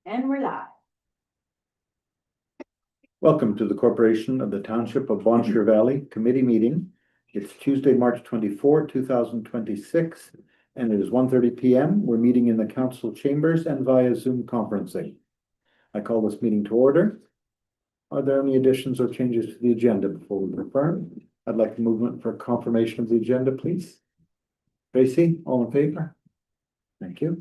And we're live. Welcome to the Corporation of the Township of Bon Cheer Valley Committee Meeting. It's Tuesday, March 24, 2026, and it is 1:30 p.m. We're meeting in the council chambers and via Zoom conferencing. I call this meeting to order. Are there any additions or changes to the agenda before we confirm? I'd like the movement for confirmation of the agenda, please. Tracy, all in favor? Thank you.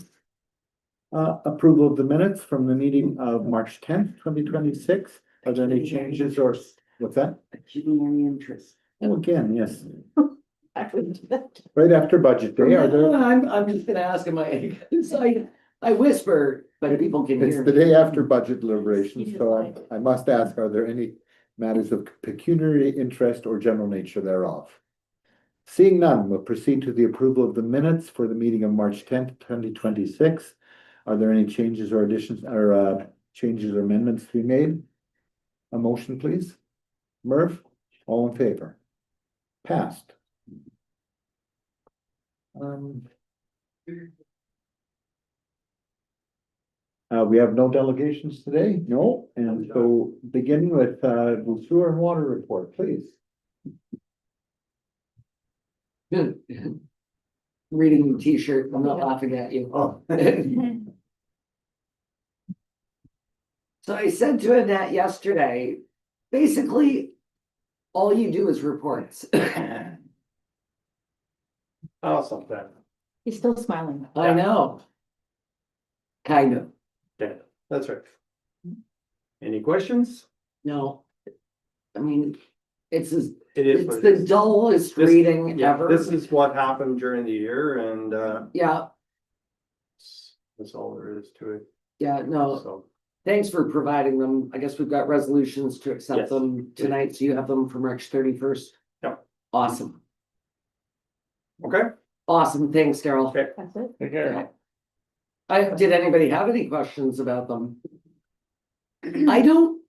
Approval of the minutes from the meeting of March 10th, 2026. Are there any changes or what's that? Pecuniary interest. Oh, again, yes. I wouldn't do that. Right after budget day, are there? I'm just gonna ask him, I whisper, but people can It's hear the me. day after budget deliberations, so I must ask, are there any matters of pecuniary interest or general nature thereof? Seeing none, we'll proceed to the approval of the minutes for the meeting of March 10th, 2026. Are there any changes or additions or changes or amendments to be made? A motion, please. Murph, all in favor? Passed. We have no delegations today? No, and so beginning with the sewer and water report, please. Reading the t-shirt, I'm not laughing at you. Oh. So I said to Annette yesterday, basically, all you do is reports. I'll stop that. He's still smiling. I know. Kind of, Yeah, that's right. Any questions? no. I mean, it's as, It is it's what it the is. dullest This- reading Yeah, ever. this is what happened during the year and Yeah, that's all there is to it. yeah, no, So, thanks for providing them. I guess we've got resolutions to accept Yes. them tonight, so you have them for March 31st. Yep. Awesome, okay. awesome, thanks, Daryl. Okay. That's it. Take care. Did anybody have any questions about them? I don't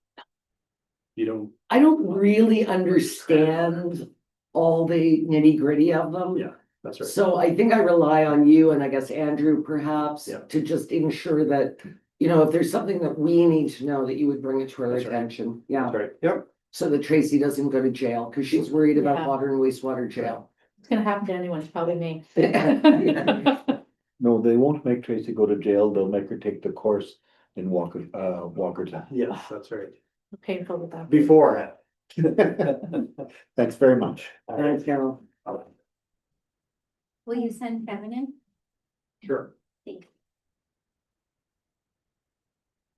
You I don't really understand all the nitty gritty of them. Yeah, that's right. So I think I rely on you and I guess Andrew perhaps Yeah. to just ensure that, you know, if there's something that we need to know, that you would bring it to our That's right. attention. Yeah, That's right. Yep. so that Tracy doesn't go to jail because she's worried about Yeah. water and wastewater jail. It's gonna happen to anyone, it's probably me. No, they won't make Tracy go to jail. They'll make her take the course in Walkerton. Yes, that's right. Painful with that. Beforehand. Thanks very much. All right. Thanks, Carol. Will you send Kevin in? Sure. Thanks.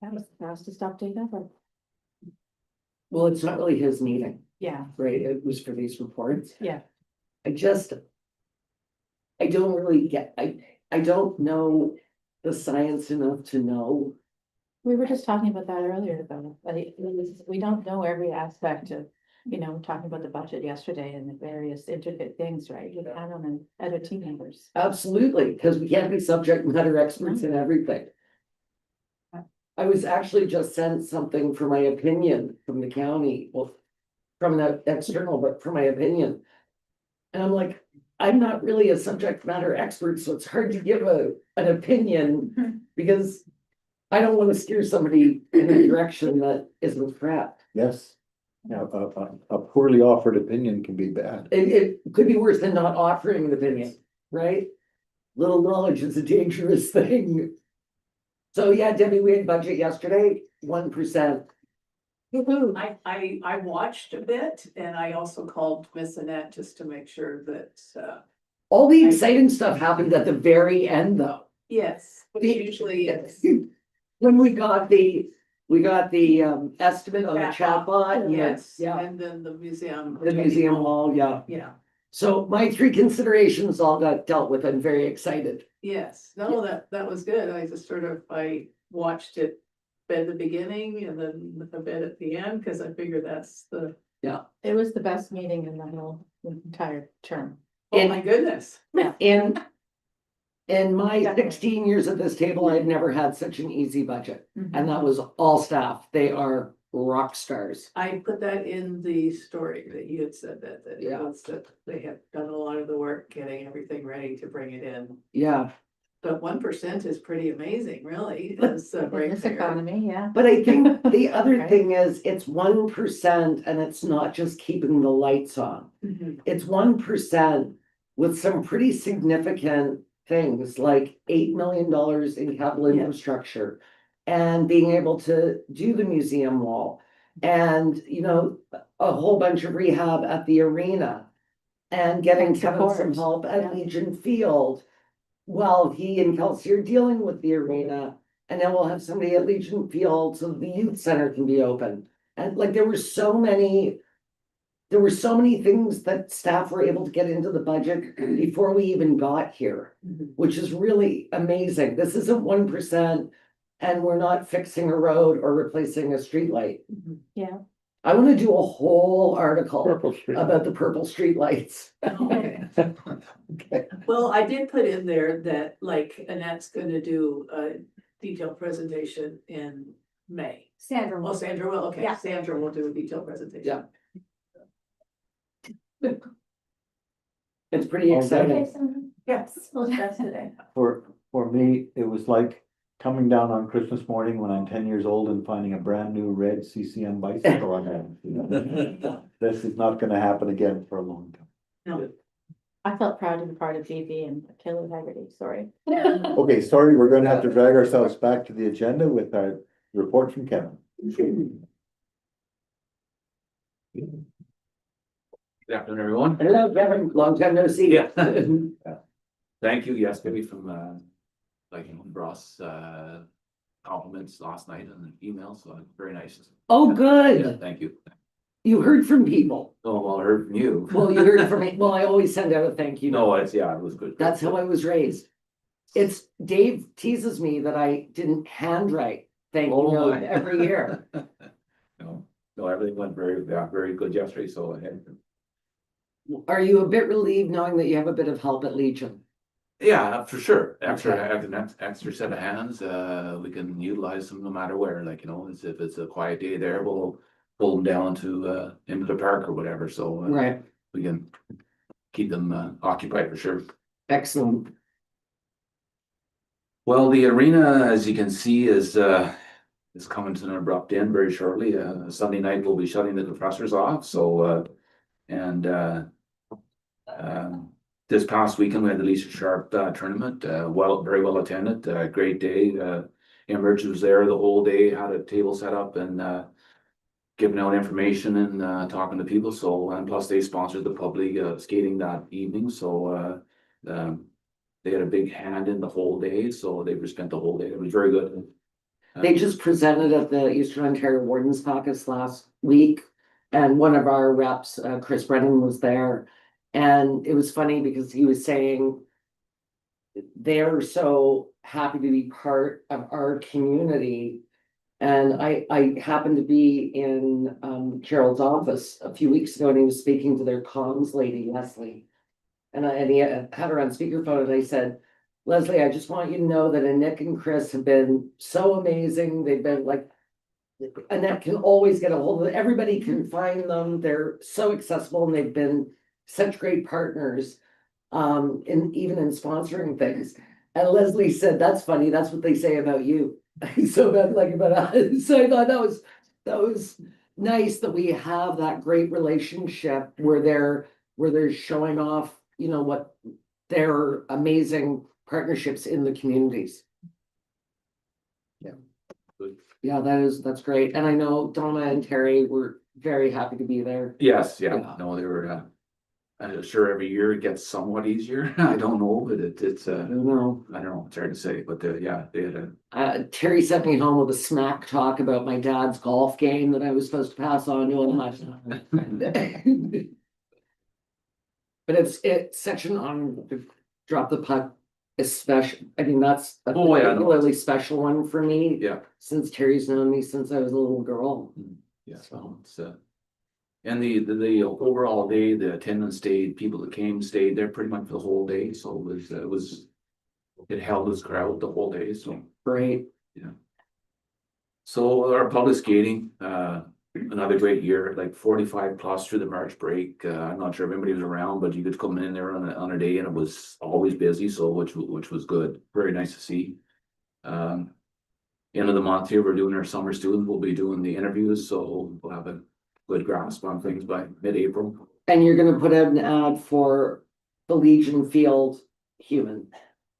That was the fastest update ever. Well, it's not really his meeting, Yeah, right? It was for these reports. yeah. I don't really get, I don't know the science enough to know. We were just talking about that earlier, though. Like, we don't know every aspect of, you know, talking about the budget yesterday and the various intricate things, right? You count on other team members. Absolutely, because we can't be subject matter experts in everything. I was actually just sent something for my opinion from the county, well, from the external, but for my opinion. And I'm like, I'm not really a subject matter expert, so it's hard to give an opinion because I don't want to steer somebody in a direction that isn't correct. Yes. Yeah, a poorly offered opinion can be bad. It could be worse than not offering an opinion, right? Little knowledge is a dangerous thing. So yeah, Debbie, we had budget yesterday, 1%. I watched a bit and I also called Miss Annette just to make sure that, All the exciting stuff happened at the very end, though. yes, but usually it's. When we got the estimate on the chatbot, Yes, yeah, and then the museum. the museum hall, yeah. Yeah, So my three considerations all got dealt with. I'm very excited. yes, no, that was good. I just I watched it at the beginning and then a bit at the end, because I figured that's the, It was the best meeting in the whole entire term. oh my goodness. In my Definitely. 16 years at this table, I've never had such an easy budget. Mm-hmm. And that was all staff. They are rock stars. I put that in the story that you had said that Yeah. it was that they had done a lot of the work getting everything ready to bring it in. Yeah. But 1% is pretty amazing, really, as a In rate this payer. economy, yeah. But I think the other Right. thing is, it's 1% and it's not just keeping the lights on. Mhm. It's 1% with some pretty significant things like $8 million in capital Yeah. infrastructure. And being able to do the museum wall and, you know, a whole bunch of rehab at the arena. And getting And Kevin some support, help yeah. at Legion Field. While he and Kelsey are dealing with the arena. And then we'll have somebody at Legion Field so the youth center can be open. And like, there were so many. There were so many things that staff were able to get into the budget before we even got here, Mhm. which is really amazing. This isn't 1%. And we're not fixing a road or replacing a streetlight. Mhm. Yeah, I want to do a whole article Purple Street. about the purple streetlights. Okay. Okay. Well, I did put in there that like Annette's gonna do a detailed presentation in May. Sandra. Oh, Sandra will, okay, Yeah. Sandra will do a detailed presentation. Yeah. It's pretty exciting. Yes. Well, that's today. For me, it was like coming down on Christmas morning when I'm 10 years old and finding a brand new red CCM bicycle on there. This is not gonna happen again for a long time. No. I felt proud to be part of BB and Taylor Haggerty, sorry. Okay, sorry, we're gonna have to drag ourselves back to the agenda with our report from Kevin. Good afternoon, everyone. Hello, Kevin, long time no see. Yeah. Thank you, yes, maybe from, Ross, compliments last night on the email, so very nice. Oh, Yeah, good. thank you. You heard from people. Oh, well, I heard from you. Well, you heard from me. Well, I always send out a thank you. No, it's, yeah, it was good. That's how I was raised. It's, Dave teases me that I didn't handwrite thank you Oh, note my. every year. No, everything went very good yesterday, so I had. Are you a bit relieved knowing that you have a bit of help at Legion? Yeah, for sure. After Okay. having an extra set of hands, we can utilize them no matter where, like, if it's a quiet day there, we'll pull them down to, into the park or whatever, so. Right, We can keep them, occupied for sure. excellent. Well, the arena, as you can see, is coming to an abrupt end very shortly. Sunday night we'll be shutting the compressors off, so, and, this past weekend, we had the Lisa Sharp tournament, very well attended, great day. Emerge was there the whole day, had a table set up and giving out information and talking to people. So, and plus they sponsored the public skating that evening. So they had a big hand in the whole day. So they spent the whole day. It was very good. They just presented at the Eastern Ontario Wardens Caucus last week. And one of our reps, Chris Brennan, was there. And it was funny because he was saying they're so happy to be part of our community. And I happened to be in Gerald's office a few weeks ago and he was speaking to their comms lady, Leslie. And he had her on speakerphone and I said, Leslie, I just want you to know that Nick and Chris have been so amazing. They've been like, Annette can always get a hold of it. Everybody can find them. They're so accessible and they've been such great partners. Even in sponsoring things. And Leslie said, that's funny. That's what they say about you. So bad like about us. So I thought that was nice that we have that great relationship where they're showing off, what their amazing partnerships in the communities. Good. Yeah, that's great. And I know Donna and Terry were very happy to be there. Yes, yeah, Yeah. no, they were, I'm sure every year it gets somewhat easier. I don't know, but it's, I I don't know. don't know, it's hard to say, but yeah, they had Terry sent me home with a smack talk about my dad's golf game that I was supposed to pass on to him. But it's such an honor to drop the puck, especially, I mean, that's a Oh, yeah, no. particularly special one for me. Yeah. Since Terry's known me since I was a little girl. Yeah, so it's, and the overall day, the attendance stayed, people that came stayed there pretty much the whole day, so it held its crowd the whole day, so. Great. So our public skating, another great year, like 45 plus through the March break. I'm not sure if everybody was around, but you could come in there on a day and it was always busy, so which was good. Very nice to see. End of the month here, we're doing our summer student. We'll be doing the interviews, so we'll have a good grasp on things by mid-April. And you're gonna put out an ad for the Legion Field human.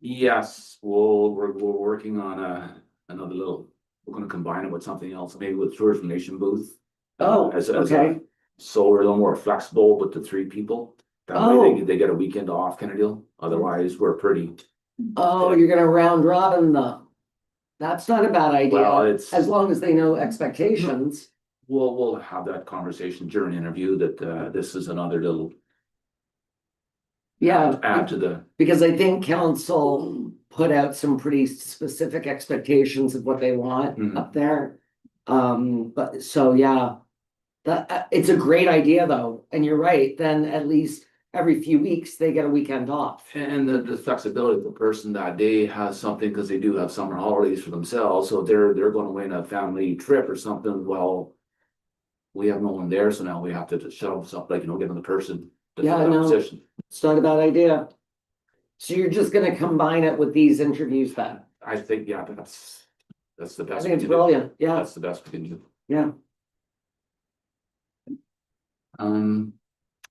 Yes, we're working on another little, we're gonna combine it with something else, maybe with Tourist Nation booth. Oh, As a- okay. So we're a little more flexible with the 3 people. That way Oh. they get a weekend off kind of deal. Otherwise, we're pretty, Oh, you're gonna round robin them. That's not a bad well, idea, it's, as long as they know expectations. we'll have that conversation during the interview that this is another little Yeah, add to the, because I think council put out some pretty specific expectations of what they want Mhm. up there. But so, yeah. That, it's a great idea though, and you're right, then at least every few weeks they get a weekend off. and the flexibility of the person that day has something, because they do have summer holidays for themselves, so if they're going away on a family trip or something, well, we have no one there, so now we have to just shuttle something, like, get another person to Yeah, fill I that know. position. It's not a bad idea. So you're just gonna combine it with these interviews then? I think, yeah, that's the I best. think it's we can do. brilliant, yeah, That's the best we can do. yeah.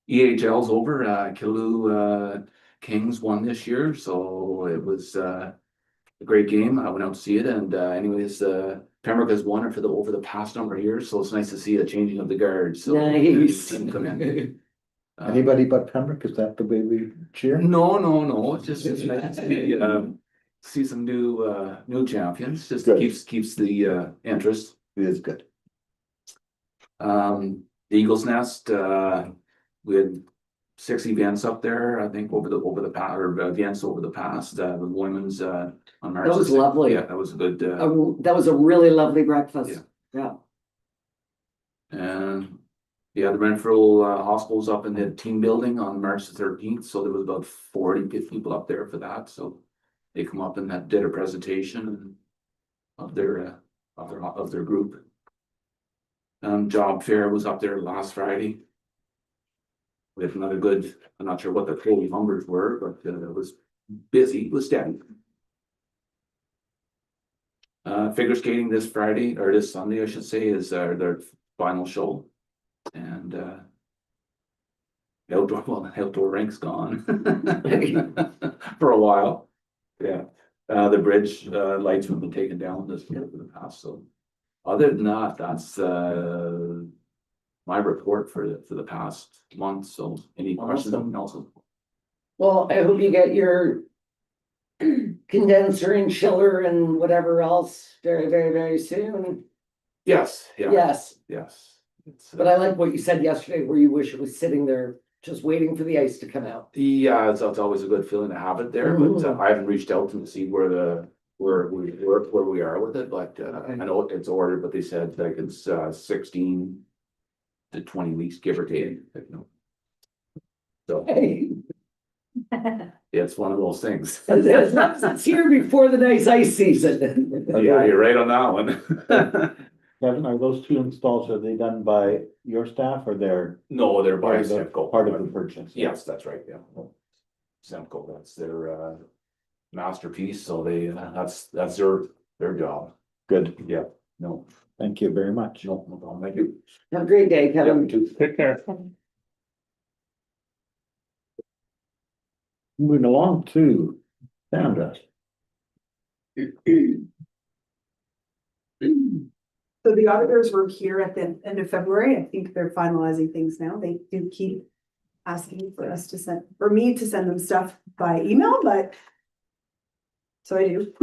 EHL's over, Killaloe, Kings won this year, so it was, a great game. I went out to see it, and, anyways, Pembroke has won it over the past number of years, so it's nice to see a changing of the guard, so. Nice. Team come in. Anybody but Pembroke, is that the way we cheer? No, it's just nice to see some new champions, just Good. keeps the, interest. It is good. The Eagles Nest, we had 6 events up there, I think, over the past, or events over the past, the women's, on March. That was 6th. lovely. Yeah, that was a good, That was a really lovely breakfast, yeah. and yeah, the Renfrew, Hospital's up in the team building on March 13th, so there was about 40 people up there for that, so they come up and did a presentation of their group. Job fair was up there last Friday. We had another good, I'm not sure what the total numbers were, but it was busy, it was steady. Figure skating this Friday, or this Sunday, I should say, is their final show. And outdoor rink's gone for a while. Yeah, the bridge lights have been taken down this year for the past, so other than that, that's my report for the past month. So any questions? Awesome. Also, Well, I hope you get your condenser and chiller and whatever else very, very, very soon. yes, yeah, Yes, yes. It's, but I like what you said yesterday, where you wish it was sitting there just waiting for the ice to come out. yeah, it's always a good feeling to have it there, but I haven't reached out to see where we are with it, but I know it's ordered, but they said like it's 16 to 20 weeks, give or take. So Hey, it's one of those things. it's here before the nice ice season. Yeah, you're right on that one. Kevin, are those 2 installs, are they done by your staff or they're No, they're by part of the, Semco. part of the purchase? Yes, that's right, yeah. Semco, that's their masterpiece, so that's their job. Good, Yeah, no, thank you very much. no problem, thank you. Have a great day, Kevin. Take care. Moving along to Sandra. So the auditors were here at the end of February. I think they're finalizing things now. They do keep asking for us to send, for me to send them stuff by email, but so I do.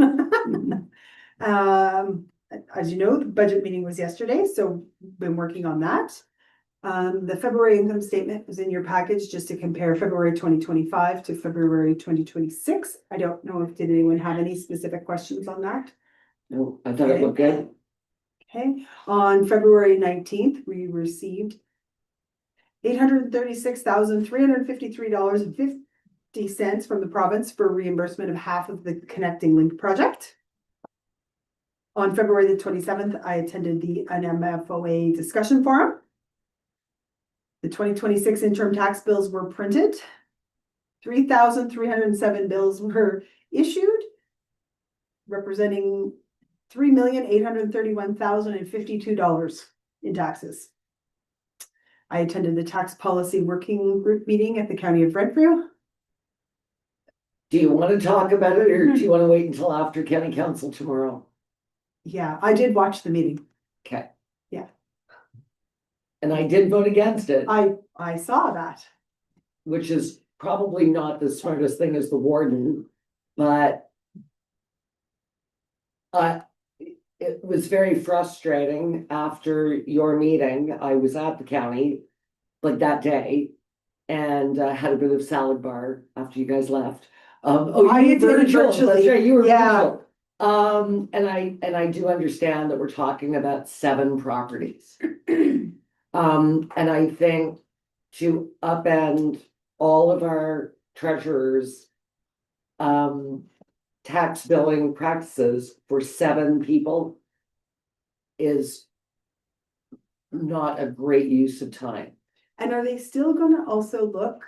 As you know, the budget meeting was yesterday, so we've been working on that. The February income statement was in your package just to compare February 2025 to February 2026. I don't know if, did anyone have any specific questions on that? No, I thought it looked good. Okay, on February 19th, we received $836,353.50 from the province for reimbursement of half of the Connecting Link project. On February the 27th, I attended the NMFOA discussion forum. The 2026 interim tax bills were printed. 3,307 bills were issued, representing $3,831,052 in taxes. I attended the tax policy working group meeting at the County of Renfrew. Do you want to talk about it, or do you want to wait until after county council tomorrow? Yeah, I did watch the meeting. Okay. Yeah. And I did vote against it, I saw that. which is probably not the smartest thing as the warden, but it was very frustrating after your meeting. I was at the county like that day and had a bit of salad bar after you guys left. Oh, I you did were virtual, that's virtually. right, you were Yeah. virtual. And I do understand that we're talking about 7 properties. And I think to upend all of our treasurers' tax billing practices for 7 people is not a great use of time. And are they still gonna also look?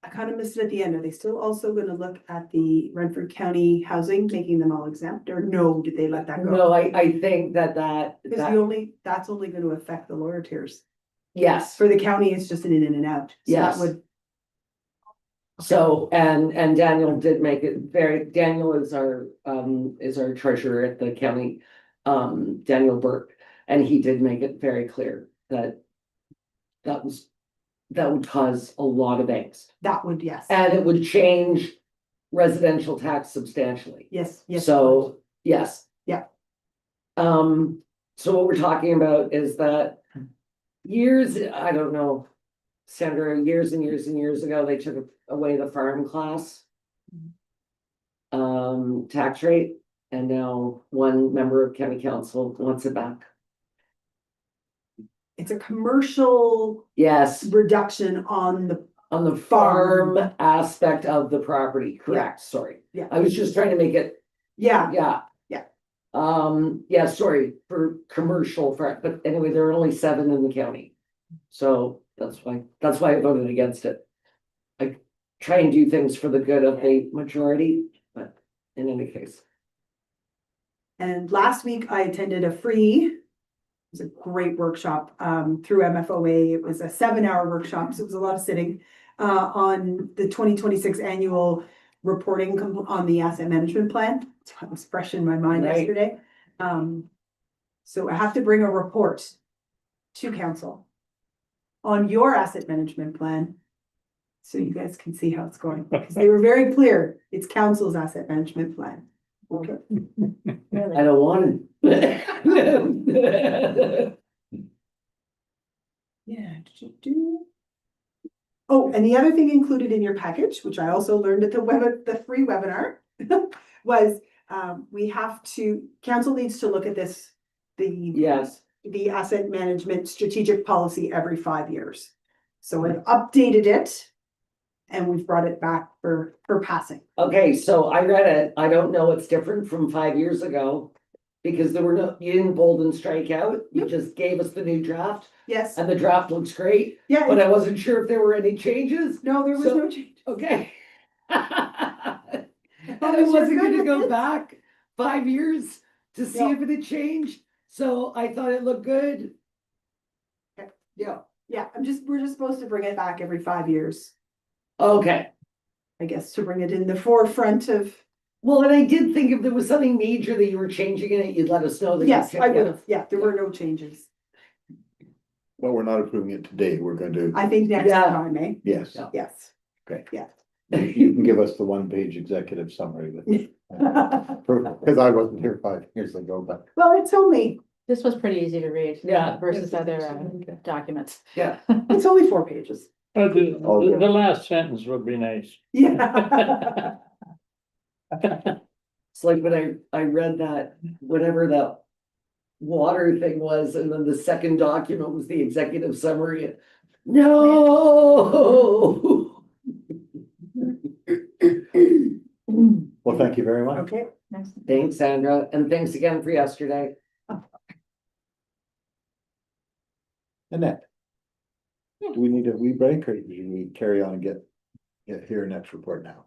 I kind of missed it at the end. Are they still also gonna look at the Renfrew County housing, making them all exempt, or no, did they let that go? No, I think that Because that's only gonna affect the lower tiers. yes. For the county, it's just an in and out. So Yes. that would, So, and Daniel did make it very, Daniel is our treasurer at the county, Daniel Burke. And he did make it very clear that that would cause a lot of angst. that would, yes. And it would change residential tax substantially. Yes, yes. So, yes. Yeah. So what we're talking about is that years, I don't know, Sandra, years and years and years ago, they took away the farm class tax rate, and now one member of county council wants it back. It's a commercial Yes, reduction on the, on the farm aspect of the property, correct, sorry. Yeah. I was just trying to make it, yeah, yeah. Yeah. Yeah, sorry, for commercial, but anyway, there are only 7 in the county. So that's why I voted against it. I try and do things for the good of the majority, but in any case. and last week I attended it was a great workshop, through MFOA. It was a 7-hour workshop, so it was a lot of sitting, on the 2026 annual reporting on the asset management plan. That was fresh in my mind Right. yesterday. So I have to bring a report to council on your asset management plan, so you guys can see how it's going, because they were very clear, it's council's asset management plan. Okay. I don't want it. Yeah. Oh, and the other thing included in your package, which I also learned at the free webinar, was, council needs to look at this, Yes, the asset management strategic policy every 5 years. So I've updated it and we've brought it back for passing. okay, so I read it. I don't know what's different from 5 years ago. Because you didn't bold and strike out, you Yep. just gave us the new draft, Yes, and the draft looks great, yeah, but I wasn't sure if there were any changes. no, there was so- no change. Okay. And I you're wasn't good gonna at go this. back 5 years to see No. if it had changed, so I thought it looked good. Okay. Yeah, Yeah, we're just supposed to bring it back every 5 years, okay. I guess, to bring it in the forefront of. Well, and I did think if there was something major that you were changing in it, you'd let us know that. you Yes, I picked would it. have. Yeah, there were no changes. Well, we're not approving it today. We're going to, I think next Yeah. time, eh? yes, Yeah. Yes. okay. Yeah. You can give us the 1-page executive summary. Because I wasn't here 5 years ago, but Well, it's only This was pretty easy to read. Yeah. Versus other documents. Yeah, 4 pages. the last sentence would be nice. Yeah. it's like when I read that, whatever that water thing was, and then the second document was the executive summary. No. well, Well, thank you very much. Okay, Nice. Thanks, Sandra, and thanks again for yesterday. Annette? Do we need a wee break or do we carry on and get here next report now?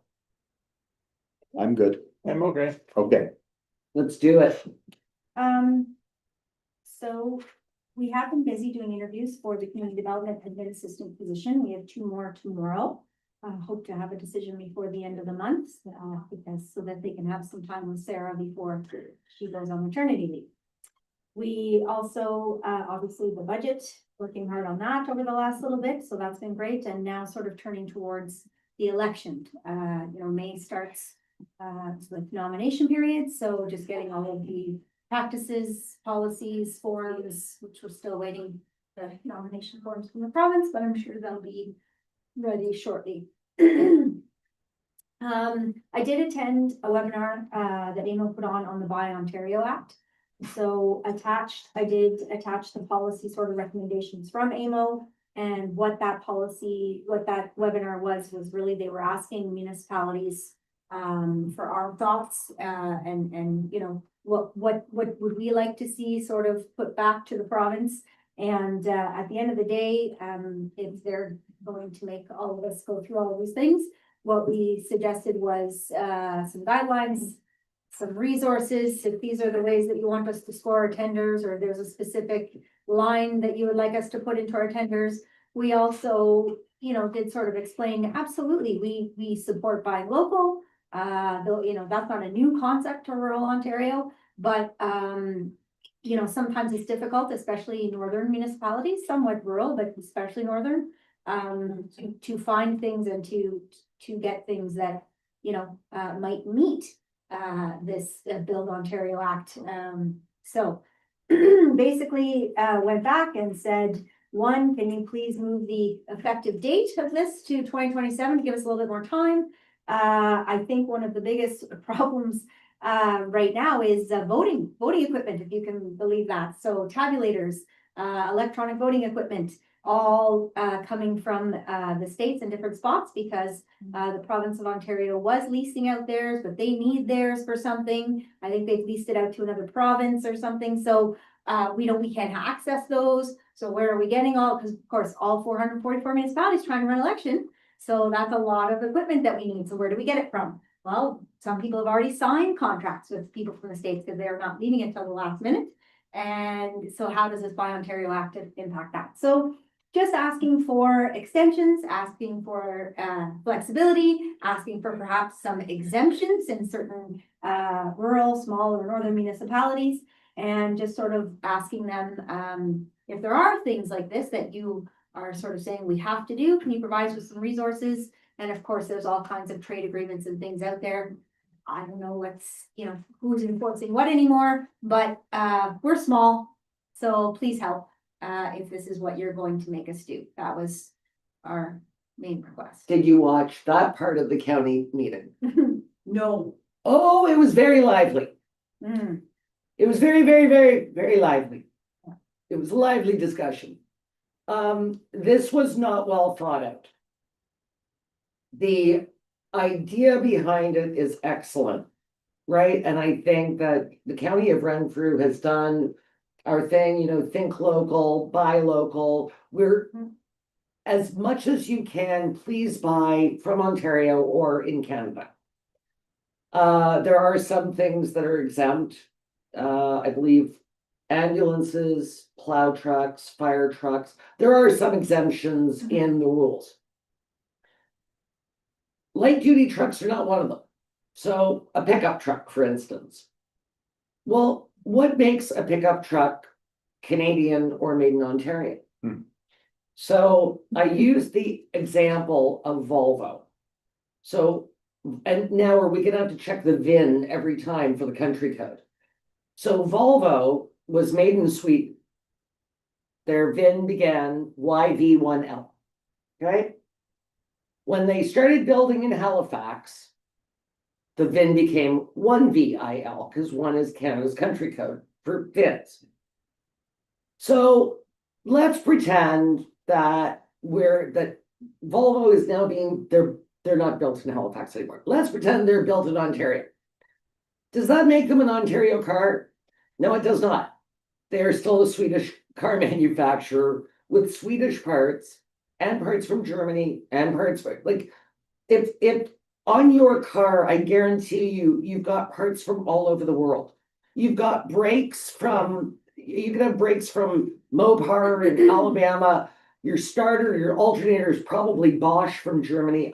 I'm good. I'm okay. Okay. Let's do it. So we have been busy doing interviews for the community development admin assistant position. We have 2 more tomorrow. Hope to have a decision before the end of the month, because so that they can have some time with Sarah before she goes on maternity leave. We also, obviously the budget, working hard on that over the last little bit, so that's been great, and now sort of turning towards the election. May starts with nomination period, so just getting all of the practices, policies, forms, which we're still waiting the nomination forms from the province, but I'm sure they'll be ready shortly. I did attend a webinar that AMO put on the Buy Ontario Act. So I did attach the policy sort of recommendations from AMO, and what that webinar was really they were asking municipalities for our thoughts, and what would we like to see sort of put back to the province. And at the end of the day, if they're going to make all of us go through all of these things, what we suggested was some guidelines, some resources, if these are the ways that you want us to score our tenders, or there's a specific line that you would like us to put into our tenders. We also, did sort of explain, absolutely, we support buying local. Though, that's not a new concept to rural Ontario, but sometimes it's difficult, especially in northern municipalities, somewhat rural, but especially northern, to find things and to get things that, might meet this Build Ontario Act. So basically went back and said, 1, can you please move the effective date of this to 2027 to give us a little bit more time? I think one of the biggest problems right now is voting equipment, if you can believe that. So tabulators, electronic voting equipment, all coming from the states in different spots, because the province of Ontario was leasing out theirs, but they need theirs for something. I think they've leased it out to another province or something. So we can't access those. So where are we getting all? Because of course, all 444 municipalities trying to run election. So that's a lot of equipment that we need. So where do we get it from? Well, some people have already signed contracts with people from the states because they're not leaving it till the last minute. And so how does this Buy Ontario Act impact that? So just asking for extensions, asking for flexibility, asking for perhaps some exemptions in certain rural, small or northern municipalities, and just sort of asking them if there are things like this that you are sort of saying we have to do, can you provide us with some resources? And of course, there's all kinds of trade agreements and things out there. I don't know who's enforcing what anymore, but we're small, so please help if this is what you're going to make us do. That was our main request. Did you watch that part of the county meeting? no, Oh, it was very lively. Mm. It was very, very, very, very lively. It was a lively discussion. This was not well thought out. The idea behind it is excellent, right? And I think that the county of Renfrew has done our thing, think local, buy local. We're, as much as you can, please buy from Ontario or in Canada. There are some things that are exempt. I believe ambulances, plow trucks, fire trucks. There are some exemptions in the rules. Light duty trucks are not one of them. So a pickup truck, for instance. Well, what makes a pickup truck Canadian or made in Ontario? So I use the example of Volvo. So, and now are we gonna have to check the VIN every time for the country code? So Volvo was made in Sweden. Their VIN began YV1L, okay? When they started building in Halifax, the VIN became 1VIL, because 1 is Canada's country code for VINs. So let's pretend that Volvo is now they're not built in Halifax anymore. Let's pretend they're built in Ontario. Does that make them an Ontario car? No, it does not. They are still a Swedish car manufacturer with Swedish parts and parts from Germany and parts like if on your car, I guarantee you, you've got parts from all over the world. You've got brakes from, you can have brakes from Mopar in Alabama. Your starter, your alternator is probably Bosch from Germany.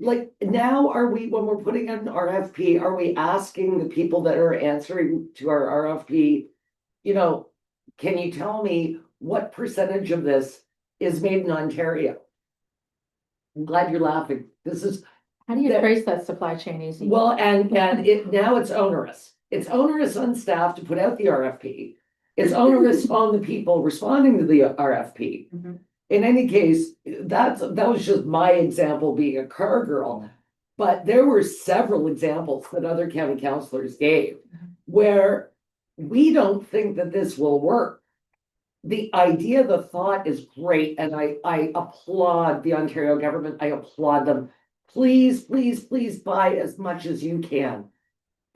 Like now are we, when we're putting an RFP, are we asking the people that are answering to our RFP, you know, can you tell me what percentage of this is made in Ontario? I'm glad you're laughing. This is, How do you That- trace that supply chain easy? well, and now it's onerous. It's onerous on staff to put out the RFP. It's onerous on the people responding to the RFP. Mhm. In any case, that was just my example being a car girl. But there were several examples that other county councilors gave where we don't think that this will work. The idea, the thought is great, and I applaud the Ontario government. I applaud them. Please, please, please buy as much as you can.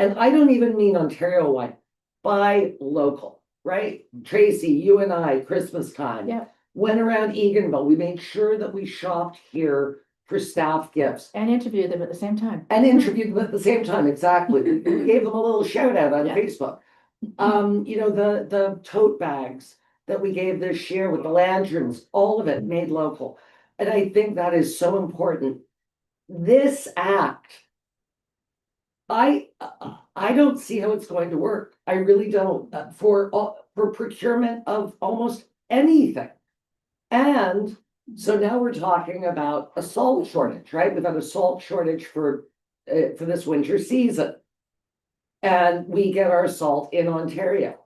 And I don't even mean Ontario-wide, buy local, right? Tracy, you and I, Christmas time. Yeah. Went around Eganville. We made sure that we shopped here for staff gifts And interview them at the same time. and interviewed them at the same time. Exactly. We gave them a little shout out on Yeah. Facebook. You know, the tote bags that we gave this year with the lanterns, all of it made local. And I think that is so important. This act, I don't see how it's going to work. I really don't, for procurement of almost anything. And so now we're talking about a salt shortage, right? We've had a salt shortage for this winter season. And we get our salt in Ontario.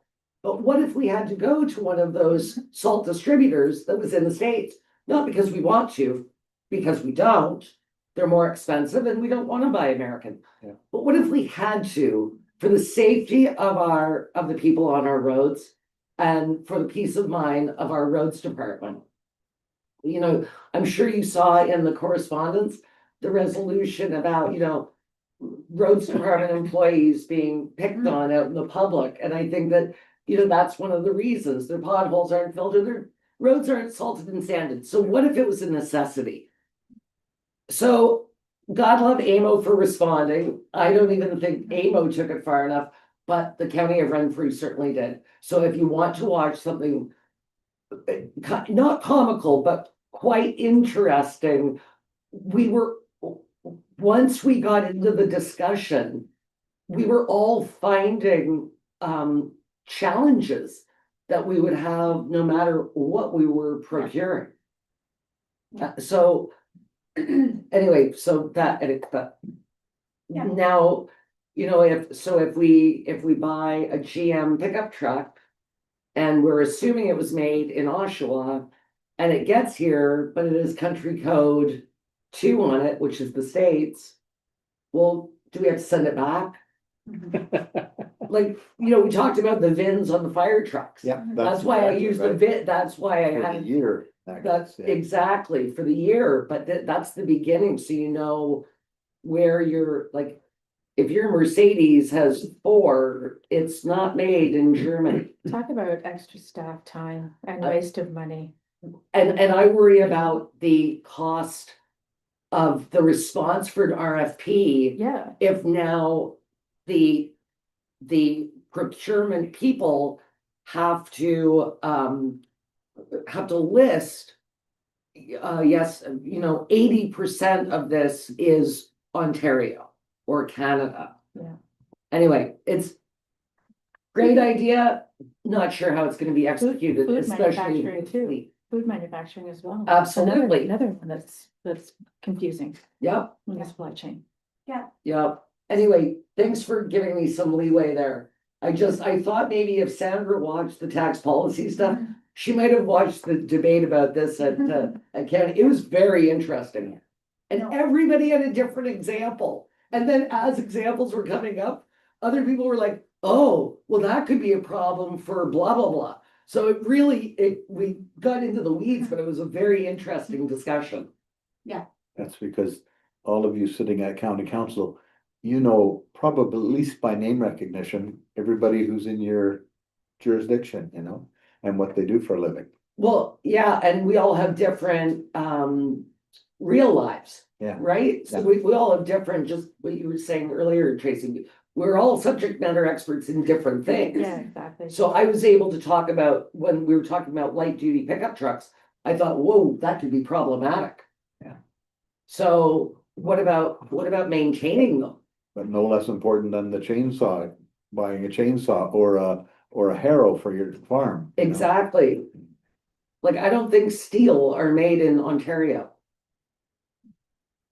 But what if we had to go to one of those salt distributors that was in the States? Not because we want to, because we don't. They're more expensive and we don't want to buy American. Yeah. But what if we had to, for the safety of the people on our roads and for the peace of mind of our roads department? You know, I'm sure you saw in the correspondence, the resolution about, you know, roads department employees being picked on out in the public. And I think that, you know, that's one of the reasons their potholes aren't filled or their roads aren't salted and sanded. So what if it was a necessity? So God love AMO for responding. I don't even think AMO took it far enough, but the county of Renfrew certainly did. So if you want to watch something not comical, but quite interesting, once we got into the discussion, we were all finding challenges that we would have no matter what we were procuring. So anyway, so that, Yeah. now, you know, if we buy a GM pickup truck and we're assuming it was made in Oshawa and it gets here, but it is country code 2 on it, which is the States, well, do we have to send it back? Like, you know, we talked about the VINs on the fire trucks. Yeah. That's why I use the VIN, that's why I For the had, year. that's Yeah. exactly for the year, but that's the beginning, so you know where you're, like, if your Mercedes has 4, it's not made in Germany. Talk about extra staff time and waste of money. And I worry about the cost of the response for an RFP. Yeah, If now the procurement people have to list, yes, you know, 80% of this is Ontario or Canada. Yeah. Anyway, it's great idea, not sure how it's gonna be executed, food especially. manufacturing too. Food manufacturing as well. Absolutely. Another one that's confusing Yep. in the supply chain. Yep. Anyway, thanks for giving me some leeway there. I thought maybe if Sandra watched the tax policy stuff, she might have watched the debate about this at county. It was very interesting. And everybody had a different example. And then as examples were coming up, other people were like, oh, well, that could be a problem for blah, blah, blah. So we got into the weeds, but it was a very interesting discussion. That's because all of you sitting at county council you know, probably at least by name recognition, everybody who's in your jurisdiction, you know, and what they do for a living. Well, yeah, and we all have different, real lives. Yeah. Right? So Yeah. we all have different, just what you were saying earlier, Tracy, we're all subject matter experts in different things. Yeah, exactly. So I was able to talk about, when we were talking about light duty pickup trucks, I thought, whoa, that could be problematic. Yeah. So what about maintaining them? But no less important than the chainsaw, buying a chainsaw or a harrow for your farm. you know? Exactly. Like, I don't think steel are made in Ontario.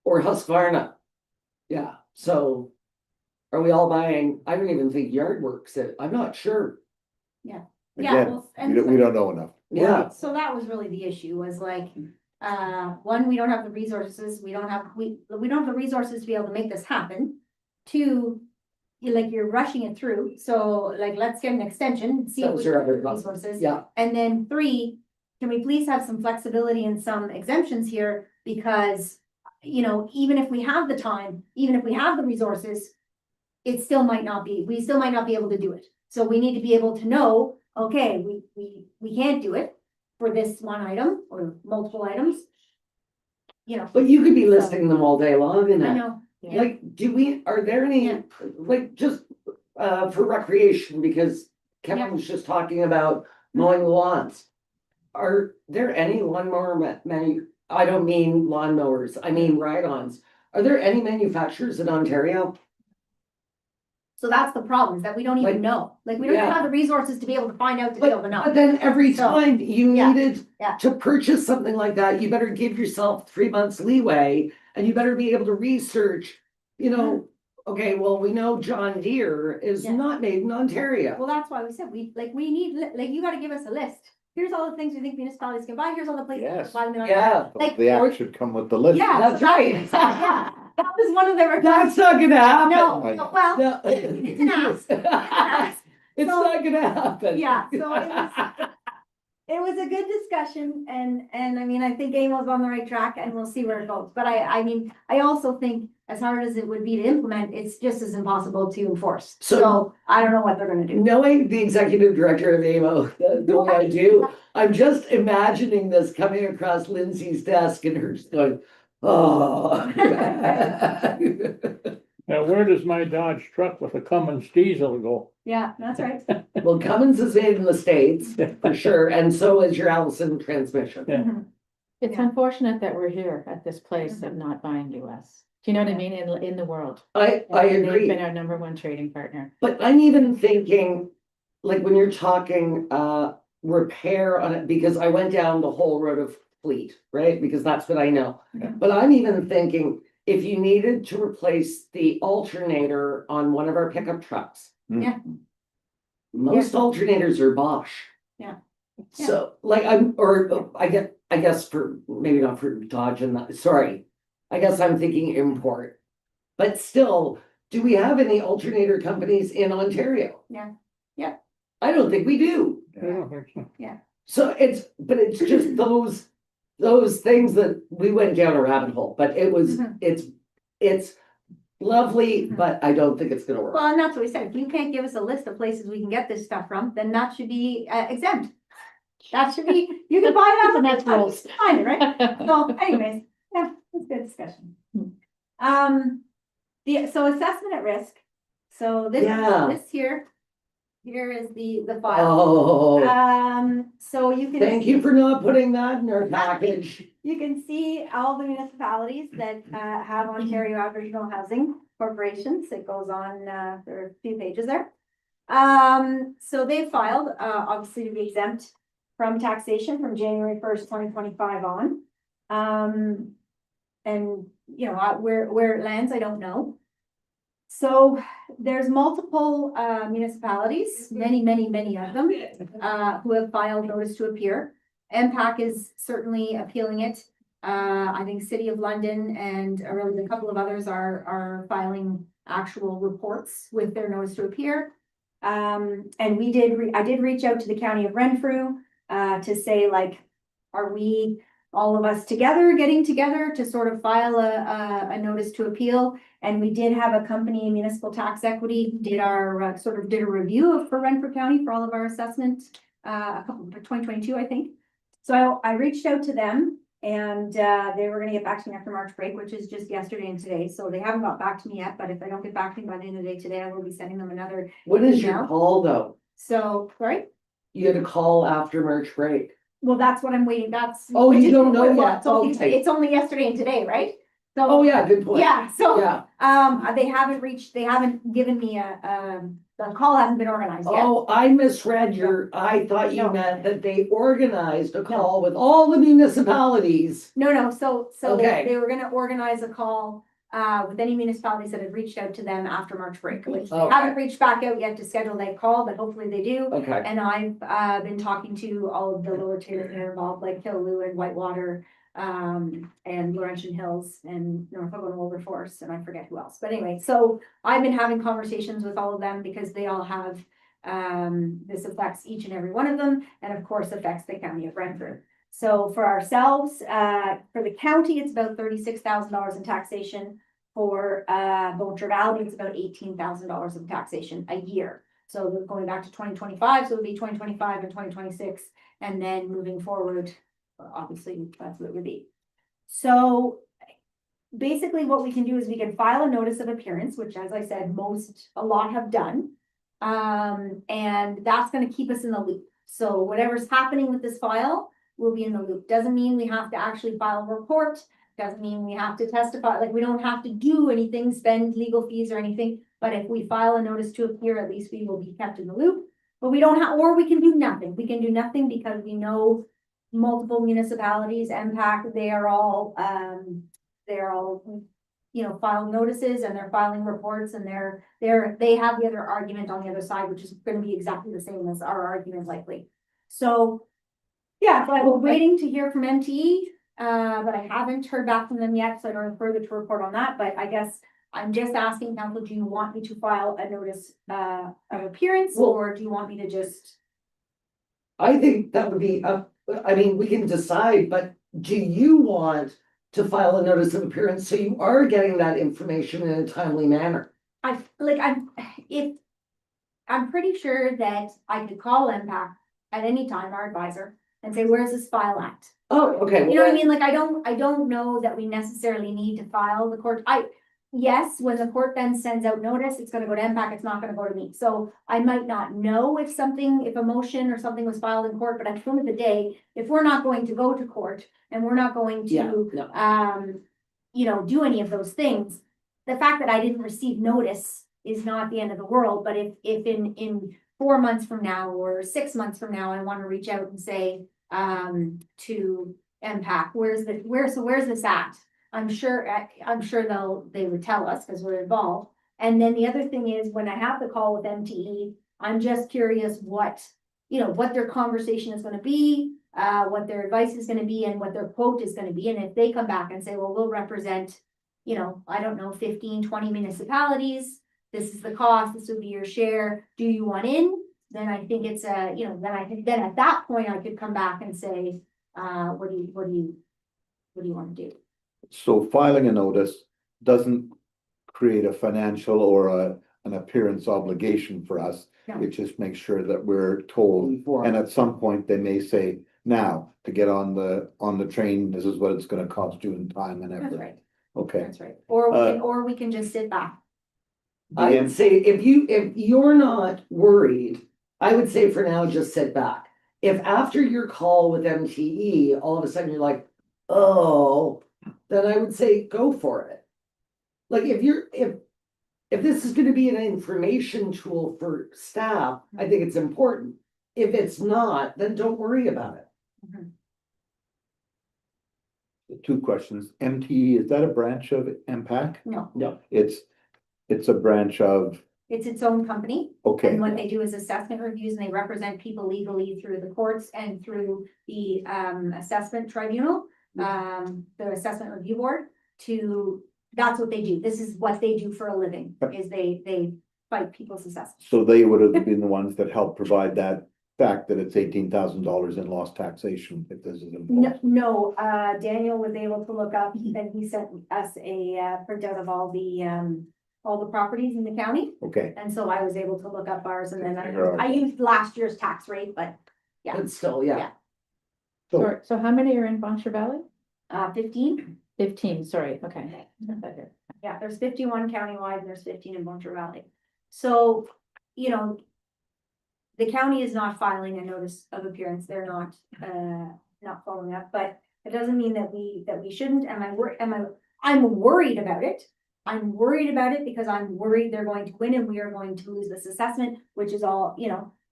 Or Husqvarna. Yeah, so are we all buying, I don't even think Yard Works it, I'm not sure. Yeah, Again, well, we and don't know enough. Yeah, so that was really the issue, was like, one, we don't have the resources, we don't have the resources to be able to make this happen. Two, you're rushing it through, so like, let's get an extension, see if we Those are have the other costs. resources. yeah, And then three, can we please have some flexibility and some exemptions here? Because, even if we have the time, even if we have the resources, it still might not be, we still might not be able to do it. So we need to be able to know, okay, we can't do it for this one item or multiple items. but you could be listing them all day long and I know, Yeah. like, are there any, Yeah. like, just for recreation, because Kevin Yeah. was just talking about mowing lawns. Are there any lawnmower I don't mean lawnmowers, I mean ride-ons. Are there any manufacturers in Ontario? so that's the problem, is that we don't Like, even know, like, we don't even yeah. have the resources to be able to find out, to be able to know. But then every So, time you yeah, needed yeah. to purchase something like that, you better give yourself 3 months leeway and you better be able to research, okay, well, we know John Deere is Yeah. not made in Ontario. Well, that's why we said, we need, you gotta give us a list. Here's all the things we think municipalities can buy, here's all the places. Yes. Buy them in Yeah. Like, The act should come with the list. yeah. That's right. Yeah, that was one of the requests. That's not gonna happen. No, well, No. it's an ask. It's So- not gonna happen. Yeah, so it was a good discussion, and I mean, I think Amo's on the right track, and we'll see where it goes. But I mean, I also think, as hard as it would be to implement, it's just as impossible to enforce. So- So I don't know what they're gonna do. Knowing the executive director of AMO, the way I do, I'm just imagining this coming across Lindsay's desk and her just going, oh. Now, where does my Dodge truck with a Cummins diesel go? Yeah, that's right. Well, Cummins is made in the States, for sure, and so is your Allison transmission. Yeah. It's Yeah. unfortunate that we're here at this place of not buying US. Do you know what I mean? In the world. I And they've agree. been our number one trading partner. But I'm even thinking, like, when you're talking, repair on it, because I went down the whole road of fleet, right? Because that's what I know. Yeah. But I'm even thinking, if you needed to replace the alternator on one of our pickup trucks. Yeah. Most alternators are Bosch. Yeah. So, like, I guess for, maybe not for Dodge and that, sorry. I guess I'm thinking import. But still, do we have any alternator companies in Ontario? Yeah. Yeah. I don't think we do. I don't think so. So but it's just those things that we went down a rabbit hole, but Mhm. it's lovely, Mhm. but I don't think it's gonna work. Well, and that's what we said. If you can't give us a list of places we can get this stuff from, then that should be exempt. That should be, you can buy that. And that's rules. Find it, right? So anyways, yeah, it's good discussion. So assessment at risk. So Yeah. this here is the file. Oh, So you can. thank you for not putting that in our package. You can see all the municipalities that have Ontario Aboriginal Housing Corporations. It goes on, there are a few pages there. So they filed, obviously to be exempt from taxation from January 1st, 2025 on. And, where it lands, I don't know. So there's multiple municipalities, many of them, who have filed notice to appear. MPAC is certainly appealing it. I think City of London and really a couple of others are filing actual reports with their notice to appear. And I did reach out to the County of Renfrew to say, like, are we all of us together, getting together to sort of file a notice to appeal. And we did have a company, Municipal Tax Equity, who did our, sort of did a review of for Renfrew County for all of our assessments, a couple, for 2022, I think. So I reached out to them and, they were gonna get back to me after March break, which is just yesterday and today. So they haven't got back to me yet, but if they don't get back to me by the end of the day today, I will be sending them another. What is your email. call though? So, sorry? You had a call after March break. Well, that's what I'm waiting, that's. Oh, you don't know well, yet? It's only, Okay. it's only yesterday and today, right? So. Oh, yeah, good point. Yeah, so, Yeah. they haven't given me the call hasn't been organized yet. Oh, I misread I thought you No. meant that they organized a call with all the municipalities. No, so Okay. they were gonna organize a call, with any municipalities that had reached out to them after March break, which they Okay. haven't reached back out yet to schedule that call, but hopefully they do. Okay, And I've, been talking to all of the lower tiers that are involved, like Killaloe and Whitewater, and Laurentian Hills and Norfolk and Wilberforce, and I forget who else. But anyway, so I've been having conversations with all of them because they all have, this affects each and every one of them, and of course affects the county of Brentford. So for ourselves, for the county, it's about $36,000 in taxation. For, Boulder Valley, it's about $18,000 in taxation a year. So we're going back to 2025, so it'll be 2025 and 2026, and then moving forward, obviously, that's what it would be. So basically what we can do is we can file a notice of appearance, which as I said, a lot have done. And that's gonna keep us in the loop. So whatever's happening with this file will be in the loop. Doesn't mean we have to actually file a report. Doesn't mean we have to testify, like we don't have to do anything, spend legal fees or anything. But if we file a notice to appear, at least we will be kept in the loop. But we don't have, or we can do nothing. We can do nothing because we know multiple municipalities, MPAC, they are all, filing notices and they're filing reports and they have the other argument on the other side, which is gonna be exactly the same as our argument likely. So, yeah, so I was waiting to hear from MTE, but I haven't heard back from them yet, so I don't have further to report on that, but I guess I'm just asking council, do you want me to file a notice, of appearance, Well- or do you want me to just? I think that would be, I mean, we can decide, but do you want to file a notice of appearance so you are getting that information in a timely manner? I'm pretty sure that I could call MPAC at any time, our advisor, and say, where's this file at? Oh, okay. You know what I mean? Like, I don't know that we necessarily need to file the court. Yes, when the court then sends out notice, it's gonna go to MPAC, it's not gonna go to me. So I might not know if a motion or something was filed in court, but at the end of the day, if we're not going to go to court and we're not going Yeah, to, no. do any of those things, the fact that I didn't receive notice is not the end of the world. But if in 4 months from now or 6 months from now, I want to reach out and say, to MPAC, where's this at? I'm sure they would tell us because we're involved. And then the other thing is, when I have the call with MTE, I'm just curious what their conversation is gonna be, what their advice is gonna be, and what their quote is gonna be. And if they come back and say, well, we'll represent, I don't know, 15, 20 municipalities, this is the cost, this would be your share, do you want in? Then I think it's then at that point I could come back and say, what do you want to do? So filing a notice doesn't create a financial or an appearance obligation for us. No. It just makes sure that we're told, and at some point they may say, now, to get on the train, this is what it's gonna cost you in time and That's everything. right, Okay. that's right. Or we can just sit back. I would say if you're not worried, I would say for now, just sit back. If after your call with MTE, all of a sudden you're like, oh, then I would say go for it. Like if this is gonna be an information tool for staff, I think it's important. If it's not, then don't worry about it. Two questions. MTE, is that a branch of MPAC? No, No. It's a branch of, it's its own company. okay, And what they do is assessment reviews, and they represent people legally through the courts and through the assessment tribunal, the assessment review board. That's what they do. This is what they do for a living, is they fight people's assessments. so they would have been the ones that helped provide that fact that it's $18,000 in lost taxation if this is No, imposed? no, Daniel was able to look up, and he sent us a printout of all the properties in the county. Okay, And so I was able to look up ours, and then Figure out. I used last year's tax rate, but Yeah. But still, yeah. Yeah. so, So how many are in Bon Chevre Valley? 15. 15, sorry, okay. Yeah, there's 51 countywide and there's 15 in Bon Chevre Valley. So, you know, the county is not filing a notice of appearance. They're not following up, but it doesn't mean that we shouldn't. I'm worried about it. I'm worried about it because I'm worried they're going to win and we are going to lose this assessment, which is all,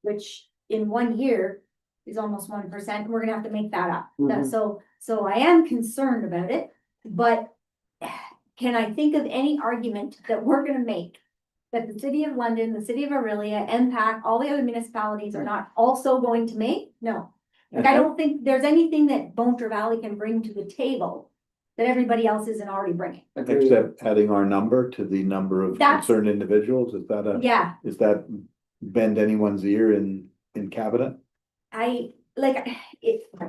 which in 1 year is almost 1%. We're gonna have to make that up. Mhm. So I am concerned about it, but can I think of any argument that we're gonna make that the city of London, the city of Aurelia, MPAC, all the other municipalities are not also going to make? No. Like, I don't think there's anything that Bon Chevre Valley can bring to the table that everybody else isn't already bringing. Agreed. except adding our number to the number of That's- concerned individuals, Yeah, is that bend anyone's ear in cabinet? I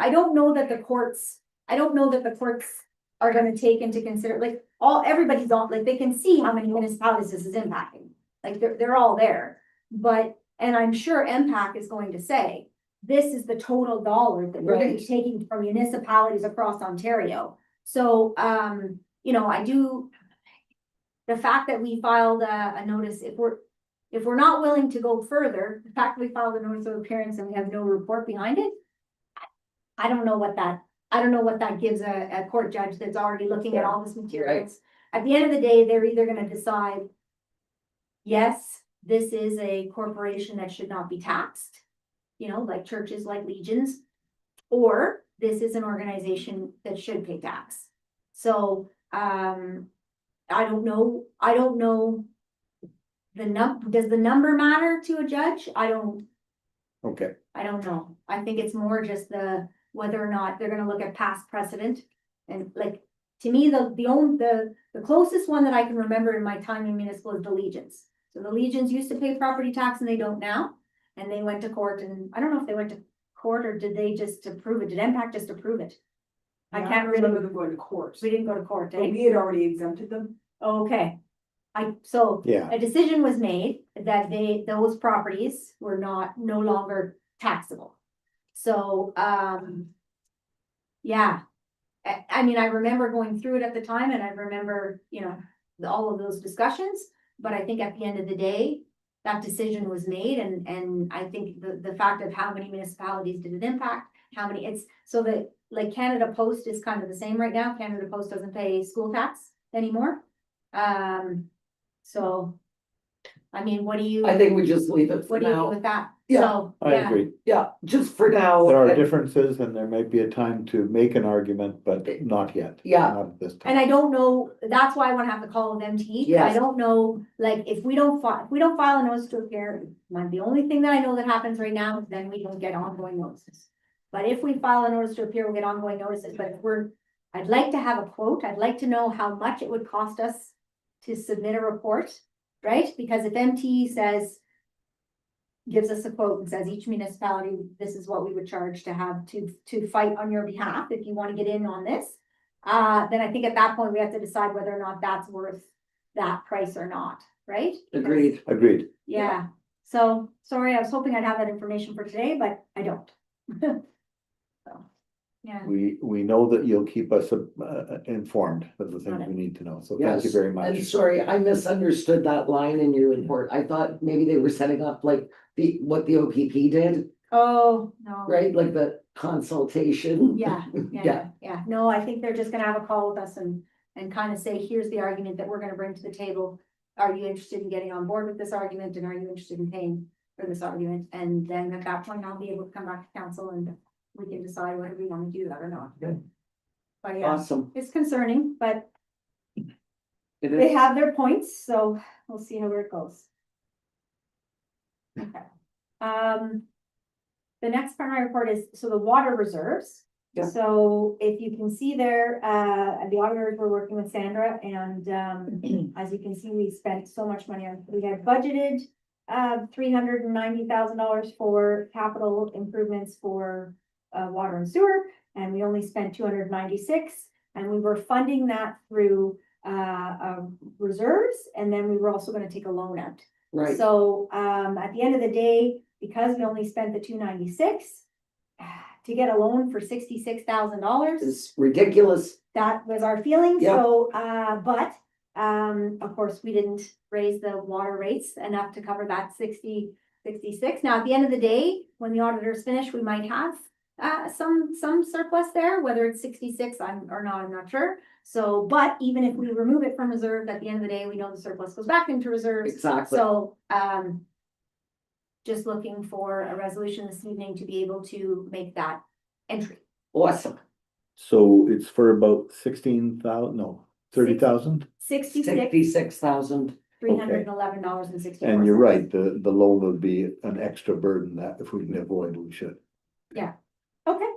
don't know that the courts are gonna take into consider, like, everybody's on, like, they can see how many municipalities this is impacting. Like, they're all there, and I'm sure MPAC is going to say, this is the total dollar that we're gonna be Right. taking from municipalities across Ontario. So, the fact that we filed a notice, if we're not willing to go further, the fact that we filed a notice of appearance and we have no report behind it. I don't know what that gives a court judge that's already looking at all this materials. At the end of the day, they're either gonna decide, yes, this is a corporation that should not be taxed, like churches, like Legions, or this is an organization that should pay tax. So, I don't know does the number matter to a judge? I don't know. I think it's more just whether or not they're gonna look at past precedent. And like, to me, the closest one that I can remember in my time in municipal is the Legions. So the Legions used to pay property tax and they don't now. And they went to court, and I don't know if they went to court or did they just approve it? Did MPAC just approve it? I can't remember really, them going to court, we didn't go to court, but eh? we had already exempted them. Okay. So Yeah, a decision was made that those properties were no longer taxable. So, yeah. I mean, I remember going through it at the time and I remember, all of those discussions. But I think at the end of the day, that decision was made and I think the fact of how many municipalities did it impact, so that, like, Canada Post is kind of the same right now. Canada Post doesn't pay school tax anymore. So, I mean, what do you? I think we just leave it for What do you do now. with that? Yeah, So, I agree. Yeah, just for now. There are differences and there might be a time to make an argument, but not yet. Yeah. Not at this And time. I don't know, that's why I wanna have the call with MTE, 'cause I Yes. don't know, like, if we don't file a notice to appear, the only thing that I know that happens right now is then we don't get ongoing notices. But if we file a notice to appear, we'll get ongoing notices, but I'd like to have a quote, I'd like to know how much it would cost us to submit a report, right? Because if MTE gives us a quote and says each municipality, this is what we would charge to have to fight on your behalf, if you wanna get in on this. Then I think at that point, we have to decide whether or not that's worth that price or not, right? Agreed. Agreed. Yeah, so, sorry, I was hoping I'd have that information for today, but I don't. So, yeah, We know that you'll keep us informed of the things Got it. we need to know. So thank you Yes, very and much. sorry, I misunderstood that line in your report. I thought maybe they were setting up like what the OPP did, oh, no. right? Like the consultation. Yeah, no, I think they're just gonna have a call with us and kind of say, here's the argument that we're gonna bring to the table. Are you interested in getting on board with this argument, and are you interested in paying for this argument? And then at that point, I'll be able to come back to council and we can decide whether we wanna do that or not. Good. But yeah, Awesome. it's concerning, but It they is. have their points, so we'll see how it goes. Okay. The next part of my report is, so the water reserves. Yeah. So if you can see there, the auditors were working with Sandra and, as you can see, we spent so much money on, we had budgeted $390,000 for capital improvements for water and sewer, and we only spent 296, and we were funding that through reserves, and then we were also gonna take a loan out. Right, So, at the end of the day, because we only spent the 296, to get a loan for $66,000, it's ridiculous. that was our feeling, Yeah. so, of course, we didn't raise the water rates enough to cover that 66. Now, at the end of the day, when the auditors finish, we might have some surplus there, whether it's 66 or not, I'm not sure. So, but even if we remove it from reserve, at the end of the day, we know the surplus goes back into reserves. Exactly. So, just looking for a resolution this evening to be able to make that entry. Awesome. So it's for about 16,000, no, 30,000? $66,000. $311.64. And you're right, the loan would be an extra burden that if we can avoid, we should. Okay.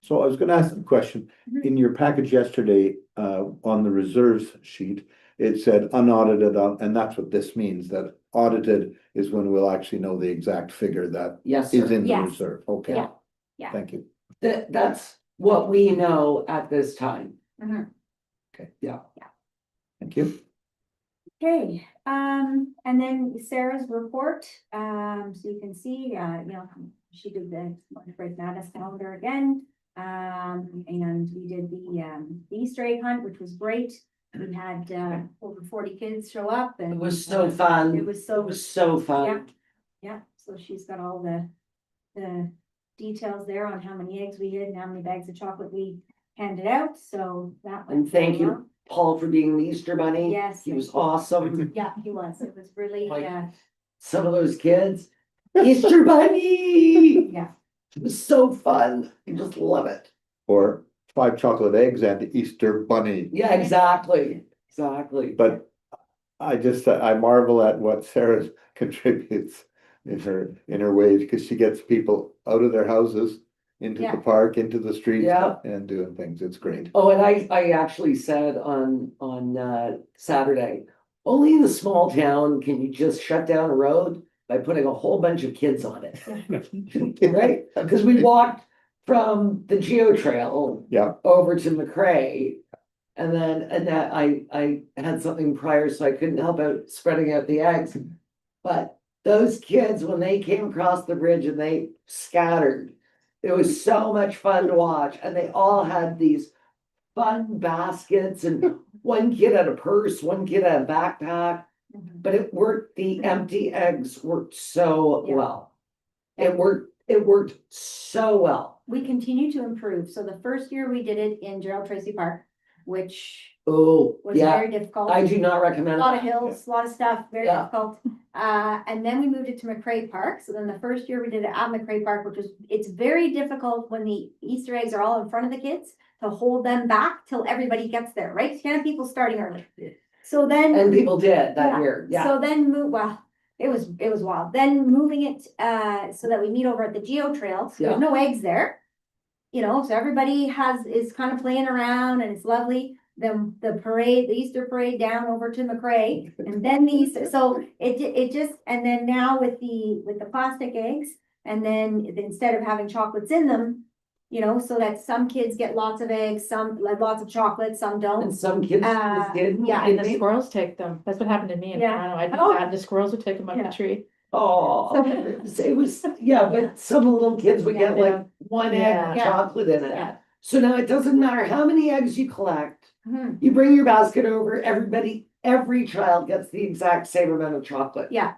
So I was gonna ask a question. Mhm. In your package yesterday, on the reserves sheet, it said unaudited, and that's what this means, that audited is when we'll actually know the exact figure that Yes, is sir. in the Yes. reserve. Okay. Yeah. Yeah. Thank you. That's what we know at this time. Mhm. Okay. Yeah. Thank you. Okay, and then Sarah's report, so you can see, she did the Great Madness calendar again. And we did the Easter egg hunt, which was great. We had, over 40 kids show up and. It was so fun. It was so. It was so fun. Yeah, so she's got all the details there on how many eggs we did and how many bags of chocolate we handed out, so that. went And thank very you, well. Paul, for being the Easter Bunny. Yes. He was thank you. awesome. Yeah, he was, it was really, Like- Some of those kids, Easter Bunny. yeah, It was so fun. I just love it. Or 5 chocolate eggs and the Easter bunny. Yeah, exactly. Exactly. But I marvel at what Sarah contributes in her wage, because she gets people out of their houses, into Yeah. the park, into the streets. Yeah. And doing things. It's great. Oh, and I actually said on Saturday, only in a small town can you just shut down a road by putting a whole bunch of kids on it. Right? Because we walked from the Geo Trail Yeah. over to McCrae. And then Annette, I had something prior, so I couldn't help out spreading out the eggs. But those kids, when they came across the bridge and they scattered, it was so much fun to watch. And they all had these fun baskets, and one kid had a purse, one kid had a backpack. Mhm. But it worked, the empty eggs worked so Yeah. well. It worked so well. we continue to improve, so the first year we did it in Gerald Tracy Park, which Oh, was yeah, very difficult. I do not A recommend lot of it. hills, a lot of stuff, very Yeah. difficult. And then we moved it to McCrae Park. So then the first year we did it at McCrae Park, which was, it's very difficult when the Easter eggs are all in front of the kids to hold them back till everybody gets there, right? You can't have people starting early. So then. And people did that Yeah. year, yeah. So then it was wild. Then moving it, so that we meet over at the Geo Trail, so Yeah. there's no eggs there. So everybody is kind of playing around and it's lovely. Then the Easter parade down over to McCrae, and then so it just, and then now with the plastic eggs, and then instead of having chocolates in them, so that some kids get lots of eggs, some like lots of chocolate, some And don't. some kids just didn't. yeah, And the squirrels take them. That's what happened to me in Yeah. Toronto. I did Oh. that. The squirrels would take them up Yeah. the tree. Oh, it was, yeah, but some little kids would get Yeah. like one egg Yeah. of chocolate in it. Yeah. So now it doesn't matter how many eggs you collect, Mhm. you bring your basket over, every child gets the exact same amount of chocolate. Yeah,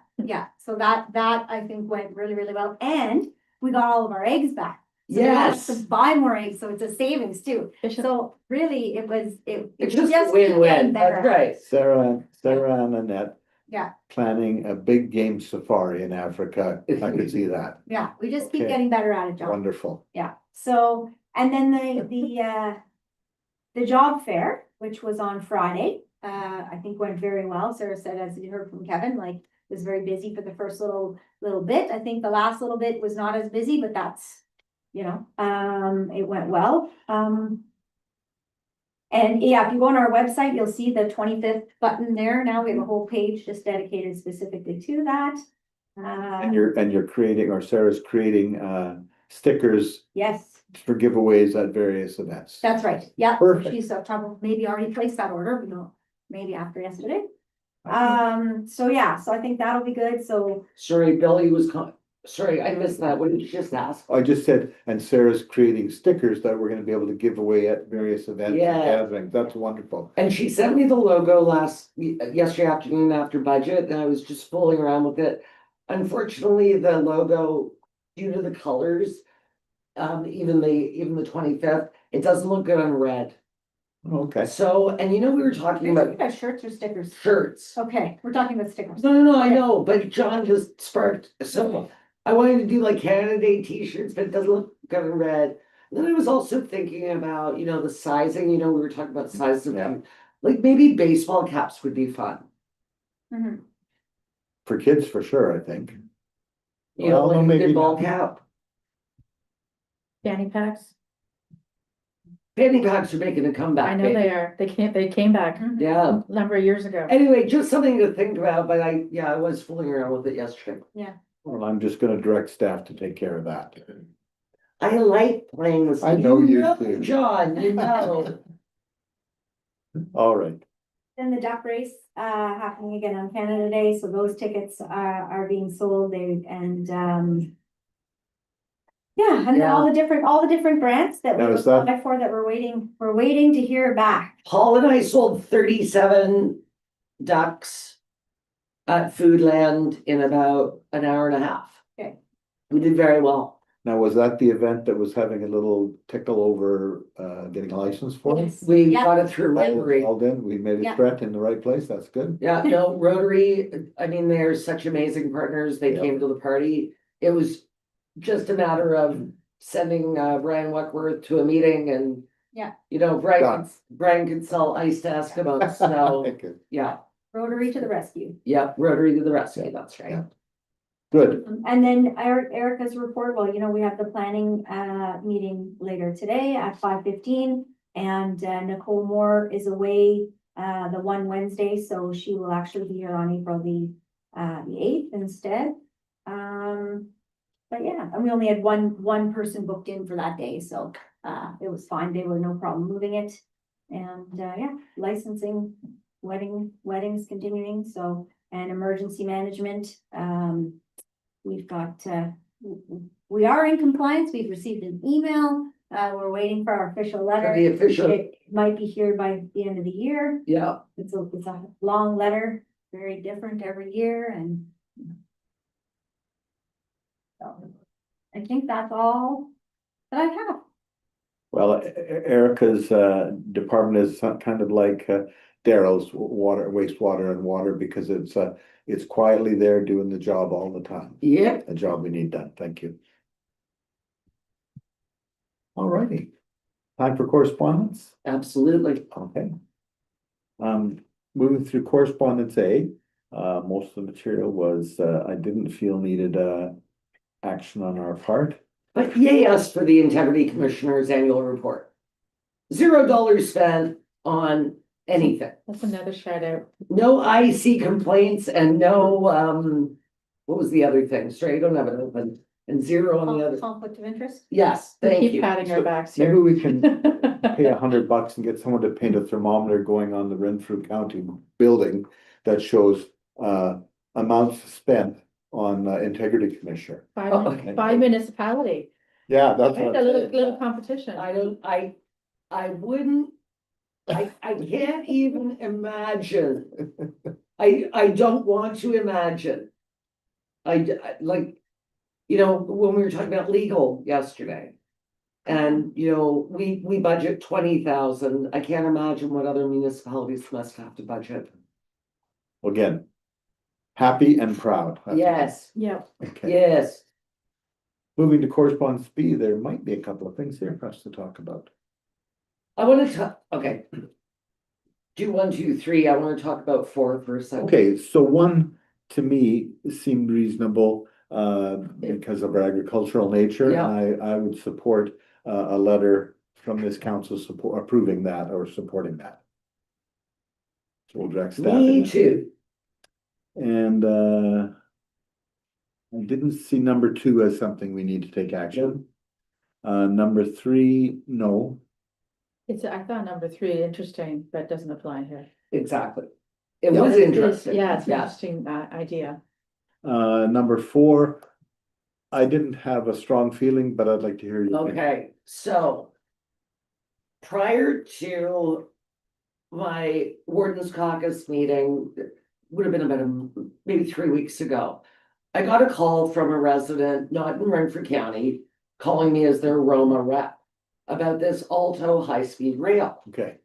so that I think went really, really well, and we got all of our eggs back. So we didn't have Yes, to buy more eggs, so it's a savings too. Efficient. So really, it was it's was just keep win-win, getting that's better. right. Sarah and Annette. Yeah. Planning a big game safari in Africa. I could see that. Yeah, we just keep Okay. getting better at it, John. Wonderful. Yeah, so, and then the job fair, which was on Friday, I think went very well. Sarah said, as you heard from Kevin, like, it was very busy for the first little bit. I think the last little bit was not as busy, but that's, it went well. And yeah, if you go on our website, you'll see the 25th button there. Now we have a whole page just dedicated specifically to that. And you're creating, or Sarah's creating, stickers Yes, for giveaways at various events. that's right. Yeah, Perfect. she's maybe already placed that order, you know, maybe after yesterday. So yeah, so I think that'll be good. So Sorry, Billy was sorry, I missed that. What did you just ask? I just said, and Sarah's creating stickers that we're gonna be able to give away at various events and Yeah. gatherings. That's wonderful. And she sent me the logo yesterday afternoon after budget, and I was just fooling around with it. Unfortunately, the logo, due to the colors, even the 25th, it doesn't look good on red. Okay. So, and you know, we were talking about shirts or stickers? shirts. Okay, we're talking about stickers. No, I Okay. know, but John just sparked, so I wanted to do like Canada Day t-shirts, but it doesn't look good in red. And then I was also thinking about, you know, the sizing, you know, we were talking about sizes of, Yeah. like maybe baseball caps would be fun. Mhm. For kids, for sure, I think. You know, Well, no, like a maybe good ball not. cap. Fanny packs, Fanny packs are making a comeback. I know baby. they are, they came back Yeah. a number of years ago. Anyway, just something to think about, but I was fooling around with it yesterday. Well, I'm just gonna direct staff to take care of that. I like playing with. I know you do. John, you know. All right. Then the duck race, happening again on Canada Day, so those tickets are being sold, yeah, and then all the different grants that we Now, is that- applied for that we're waiting to hear back. Paul and I sold 37 ducks at Foodland in about an hour and a half. Okay. We did very well. Now, was that the event that was having a little tickle over, getting a license for it? Yes. We Yeah. got it through Rotary. All done, we made a Yeah. threat in the right place, that's good. Yeah, no, Rotary, I mean, they're such amazing partners. They Yeah. came to the party. It was just a matter of sending Brian Weckworth to a meeting and. Yeah. You know, Done. Brian could sell ice to Eskimos, so, Okay, yeah, Rotary to the rescue. yeah, Rotary to the rescue, that's right. Yeah. Good, And then Erica's report, well, you know, we have the planning meeting later today at 5:15. And Nicole Moore is away the one Wednesday, so she will actually be here on April the 8th instead. But yeah, and we only had one person booked in for that day, so it was fine. They were no problem moving it. And yeah, licensing, weddings continuing, so, and emergency management. We've got, we are in compliance. We've received an email. We're waiting for our official letter. The official, It might be here by the end of the year. yeah, It's a long letter, very different every year, and so I think that's all that I have. well, Erica's, department is kind of like, Daryl's wastewater and water, because it's quietly there doing the job all the time. yeah, A job we need done, thank you. All righty, time for correspondence, absolutely. okay. Moving through correspondence A, most of the material was, I didn't feel needed, action on our part. But yay us for the Integrity Commissioner's annual report. $0 spent on anything. That's another shout out. No IEC complaints and no, what was the other thing? Sorry, I don't have it open. And zero on the other. Conflict of interest? Yes, We thank keep you. patting our backs Maybe here. we can pay $100 and get someone to paint a thermometer going on the Renfrew County building that shows amounts spent on Integrity Commissioner. okay. By municipality, Yeah, that's right? what A I'm little, saying. little competition. I wouldn't, I can't even imagine. I don't want to imagine. Like, you know, when we were talking about legal yesterday. And, you know, we budget 20,000. I can't imagine what other municipalities must have to budget. Again, happy and proud. Yes, Yeah, Okay, yes. moving to correspondence B, there might be a couple of things here for us to talk about. I want to okay. Do 1, 2, 3. I want to talk about 4 for a second. Okay, so one to me seemed reasonable because of our agricultural nature. Yeah. And I would support a letter from this council approving that or supporting that. So we'll direct staff. in Me that. too. And I didn't see number 2 as something we need to take action. Number 3, no. I found number 3 interesting, but doesn't apply here. Exactly. It Yeah. was It is- interesting. Yeah, it's an interesting idea. Number 4, I didn't have a strong feeling, but I'd like to hear you. Okay, so. Prior to my Warden's Caucus meeting, would have been about maybe 3 weeks ago. I got a call from a resident, not in Renfrew County, calling me as their Roma rep about this Alto high-speed rail. Okay,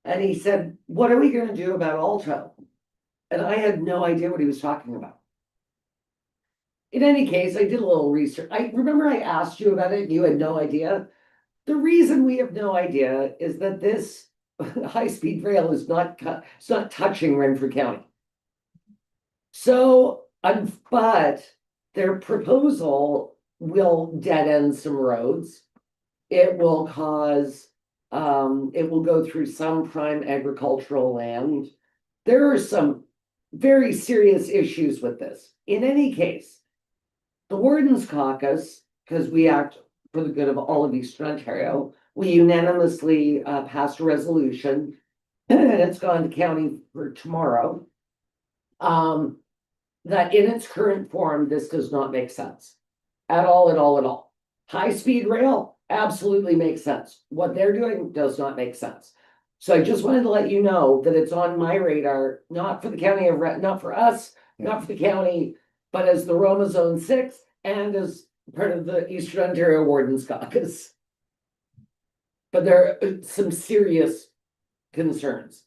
And he said, what are we gonna do about Alto? And I had no idea what he was talking about. In any case, I did a little research. I remember I asked you about it, and you had no idea. The reason we have no idea is that this high-speed rail is it's not touching Renfrew County. So, but their proposal will dead end some roads. It will cause, it will go through some prime agricultural land. There are some very serious issues with this. In any case, the Warden's Caucus, because we act for the good of all of Eastern Ontario, we unanimously passed a resolution, and it's gone to county for tomorrow. That in its current form, this does not make sense. At all, at all, at all. High-speed rail absolutely makes sense. What they're doing does not make sense. So I just wanted to let you know that it's on my radar, not for the county of, not for us, not for the county, but as the Roma Zone 6 and as part of the Eastern Ontario Warden's Caucus. But there are some serious concerns.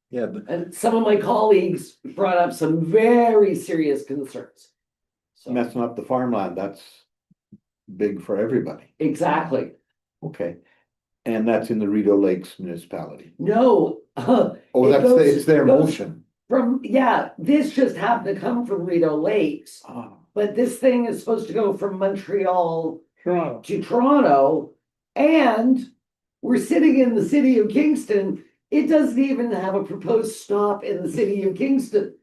yeah, And some of my colleagues brought up some very serious concerns. So, messing up the farmland, that's big for everybody. exactly. Okay. And that's in the Rideau Lakes municipality. No. Oh, it it's their goes motion. yeah, this just happened to come from Rideau Lakes, Ah, but this thing is supposed to go from Montreal Toronto. to Toronto. And we're sitting in the city of Kingston. It doesn't even have a proposed stop in the city of Kingston.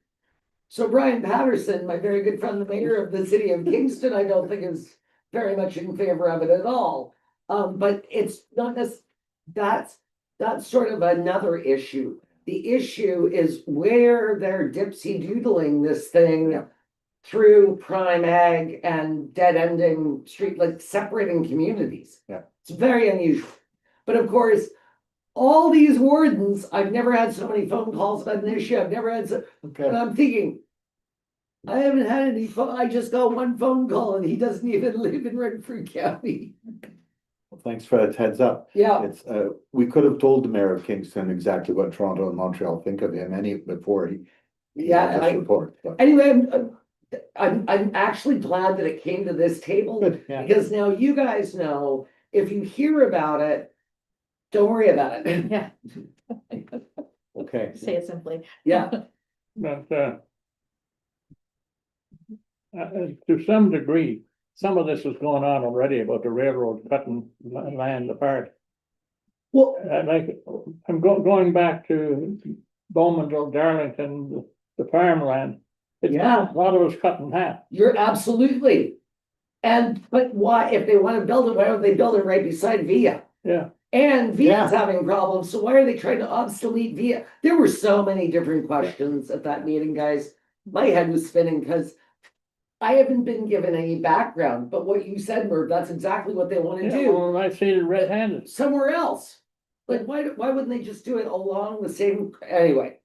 So Brian Patterson, my very good friend, the mayor of the city of Kingston, I don't think is very much in favor of it at all. But it's not that's sort of another issue. The issue is where they're dipsy doodling this thing through prime ag and dead ending street, like separating communities. Yeah. It's very unusual. But of course, all these wardens, I've never had so many phone calls about an issue. I've never had so, and okay, I'm thinking, I haven't had any phone, I just got one phone call and he doesn't even live in Renfrew County. well, thanks for that heads up. Yeah, It's, we could have told the mayor of Kingston exactly what Toronto and Montreal think of him before he. yeah. This report, but- Anyway, I'm actually glad that it came to this table. Good, yeah. Because now you guys know, if you hear about it, don't worry about it. Yeah, Okay, say it simply. Yeah, But, to some degree, some of this is going on already about the railroad cutting land apart. well, Like, I'm going back to Bowmanville, Darlington, the farmland. It's Yeah. a lot of it's cut in half. you're absolutely. But why, if they want to build it, why don't they build it right beside Via? Yeah, And Via's Yeah. having problems, so why are they trying to obsolete Via? There were so many different questions at that meeting, guys. My head was spinning because I haven't been given any background, but what you said, Merv, that's exactly what they want to yeah, do well, I've seen it red-handed. somewhere else. Like, why wouldn't they just do it along the same, anyway?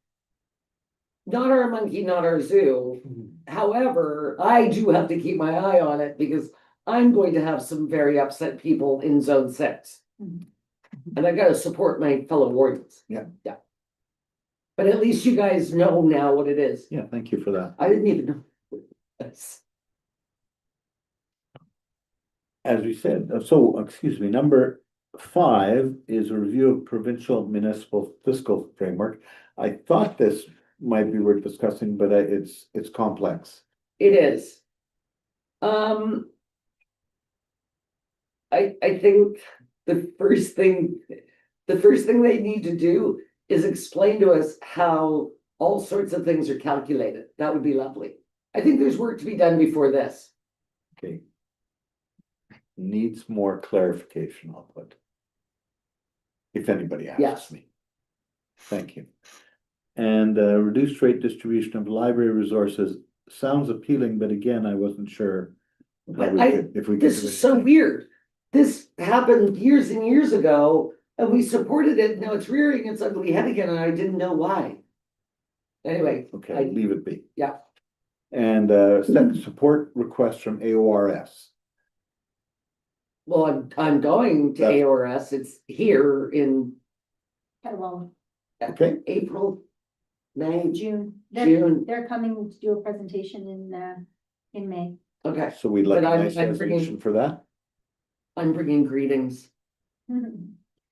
Not our monkey, not our zoo. However, I do have to keep my eye on it because I'm going to have some very upset people in zone 6. Mhm. And I gotta support my fellow wardens. Yeah. Yeah. But at least you guys know now what it is. yeah, thank you for that. I didn't even know. That's- As we said, excuse me, number 5 is a review of provincial municipal fiscal framework. I thought this might be worth discussing, but it's complex. It is. I think the first thing they need to do is explain to us how all sorts of things are calculated. That would be lovely. I think there's work to be done before this. Okay. Needs more clarification, I'll put. If anybody asks Yes. me. Thank you. And reduced rate distribution of library resources sounds appealing, but again, I wasn't sure. how we I- could- If we could. This do is so anything. weird. This happened years and years ago and we supported it. Now it's rearing its ugly head again and I didn't know why. Anyway. Okay, I- leave it be. Yeah. And second support request from AORS. Well, I'm going to That's- AORS. It's here in Well, Okay, April, May, June, June. they're coming to do a presentation in May. Okay, so we'd like But a I'm- nice I'm resolution for that, I'm bringing greetings.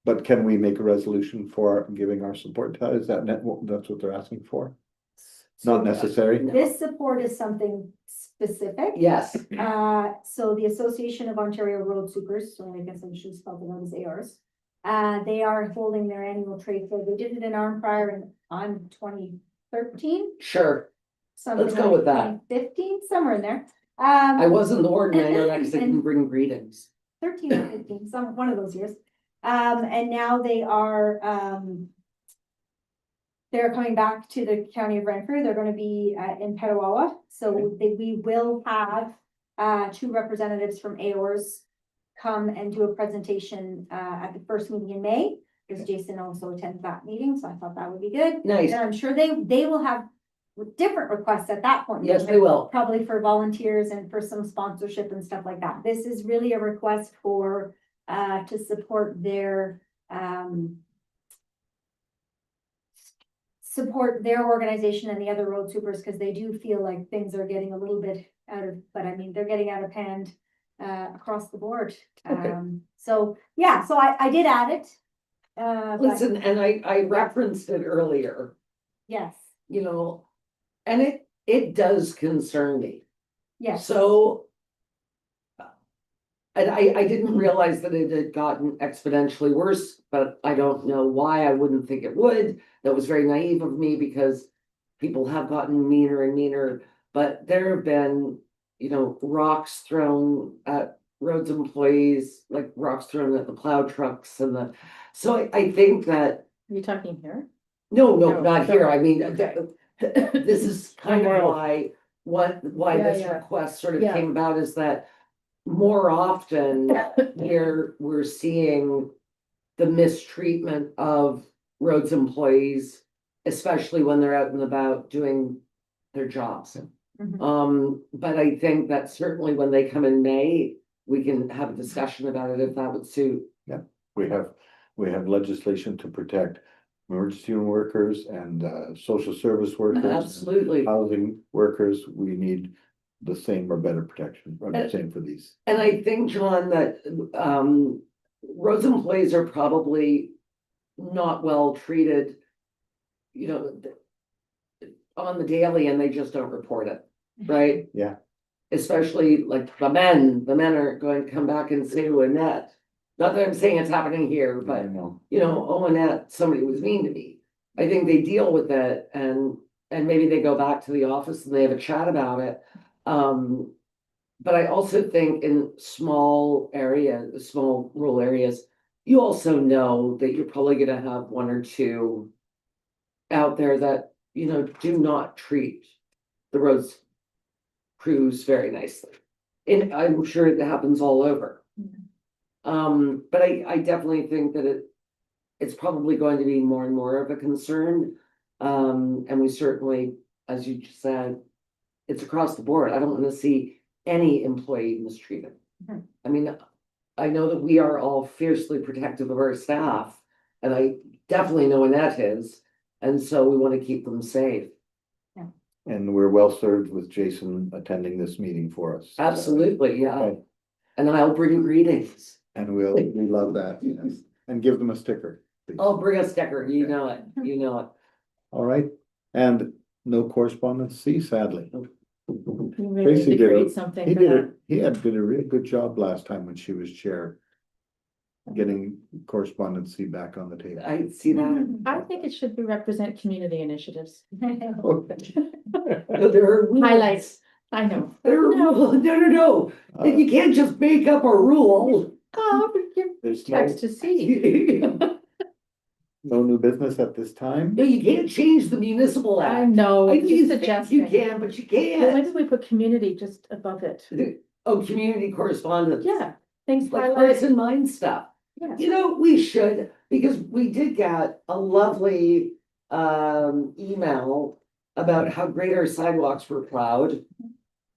but can we make a resolution for giving our support to that? Is that that's what they're asking for? Not necessary? No. This support is something specific. Yes, So the Association of Ontario Road Supers, so I guess I should spell them out as ARs. They are holding their annual trade fair. They did it in Arnprior on 2013. sure. Something Let's go like with that. 2015, somewhere in there. I wasn't the ward mayor next to can And- bring greetings. 13 or 15, one of those years. And now they are, they're coming back to the county of Renfrew. They're gonna be in Petawawa. So we will have two representatives from AORS come and do a presentation at the first meeting in May. Because Jason also attends that meeting, so I thought that would be good. Nice. And I'm sure they will have different requests at that point. Yes, they will. Probably for volunteers and for some sponsorship and stuff like that. This is really a request for, to support their, support their organization and the other road supers, because they do feel like things are getting a little bit out of, but I mean, they're getting out of hand, across the board. Okay. So, yeah, so I did add it. But Listen, and I referenced it earlier, yes, you know, and it does concern me. yes. So. And I didn't realize that it had gotten exponentially worse, but I don't know why I wouldn't think it would. That was very naive of me because people have gotten meaner and meaner, but there have been, you know, rocks thrown at roads employees, like rocks thrown at the plow trucks and the, so I think that, Are you talking here? no, No, not here. sorry. I mean, this is kind Somewhere of else. why Yeah, this yeah. request sort of Yeah. came about is that more often we're seeing the mistreatment of roads employees, especially when they're out and about doing their jobs. Mhm. But I think that certainly when they come in May, we can have a discussion about it if that would suit. We have legislation to protect emergency room workers and social service workers. and Absolutely. Housing workers, we need the same or better protection, or the same for these. And I think, John, that roads employees are probably not well treated, you know, on the daily, and they just don't report it, right? Yeah. Especially like the men aren't going to come back and say to Annette, not that I'm saying it's happening here, I but know. you know, oh, Annette, somebody was mean to me. I think they deal with it and maybe they go back to the office and they have a chat about it. But I also think in small areas, small rural areas, you also know that you're probably gonna have one or two out there that, you know, do not treat the roads crews very nicely. And I'm sure it happens all over. But I definitely think that it's probably going to be more and more of a concern. And we certainly, as you just said, it's across the board. I don't want to see any employee mistreated. Mhm. I mean, I know that we are all fiercely protective of our staff, and I definitely know Annette is, and so we want to keep them safe. And we're well served with Jason attending this meeting for us. Absolutely, yeah. Okay. And I'll bring greetings. And we love that, yes. And give them a sticker, please. I'll bring a sticker, you know it, you know it. All right, and no correspondence, see, sadly. You really Tracy need to did create it. something He for did that. it, he did a really good job last time when she was chair. Getting correspondence back on the table. I see that. I think it should be represent community initiatives. No, there are rules. Highlights. I know. There are rules. No. You can't just make up a rule. Oh, but There's your no, text to see. no new business at this time. No, you can't change the municipal I act. know, I think just you think suggesting. you can, but you Well, maybe can't. we put community just above it. Oh, community correspondence. Yeah, things Like highlighted. hearts and mind stuff. Yeah. You know, we should, because we did get a lovely email about how great our sidewalks were plowed.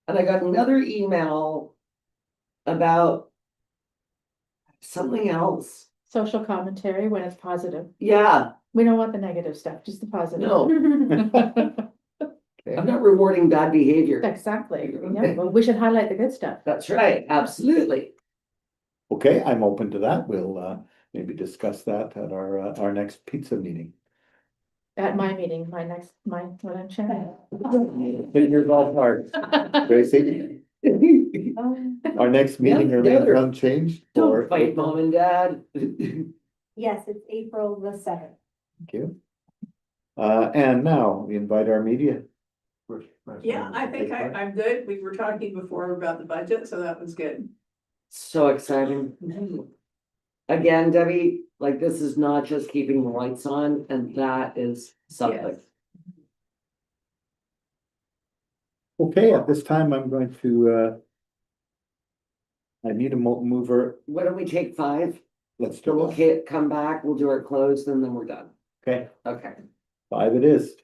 And I got another email about something else. Social commentary when it's positive. Yeah, We don't want the negative stuff, just the positive. No. I'm not rewarding bad behavior. Exactly, yeah, well, we should highlight the good stuff. That's right, absolutely. Okay, I'm open to that. We'll maybe discuss that at our next pizza meeting. At my meeting, when I'm chairing. Hit your golf cart. Tracy, our next meeting Yeah, remains never. unchanged. Don't for fight, April. mom and dad. Yes, it's April the 7th. Thank you. And now we invite our media. Yeah, I think I'm good. We were talking before about the budget, so that was good. So exciting. Again, Debbie, like this is not just keeping the lights on, and that is something. Yes. Okay, at this time, I'm going to I need a mover. Why don't we take 5? Let's So do we'll that. come back, we'll do our close, and then we're done. Okay, Okay. 5 it is.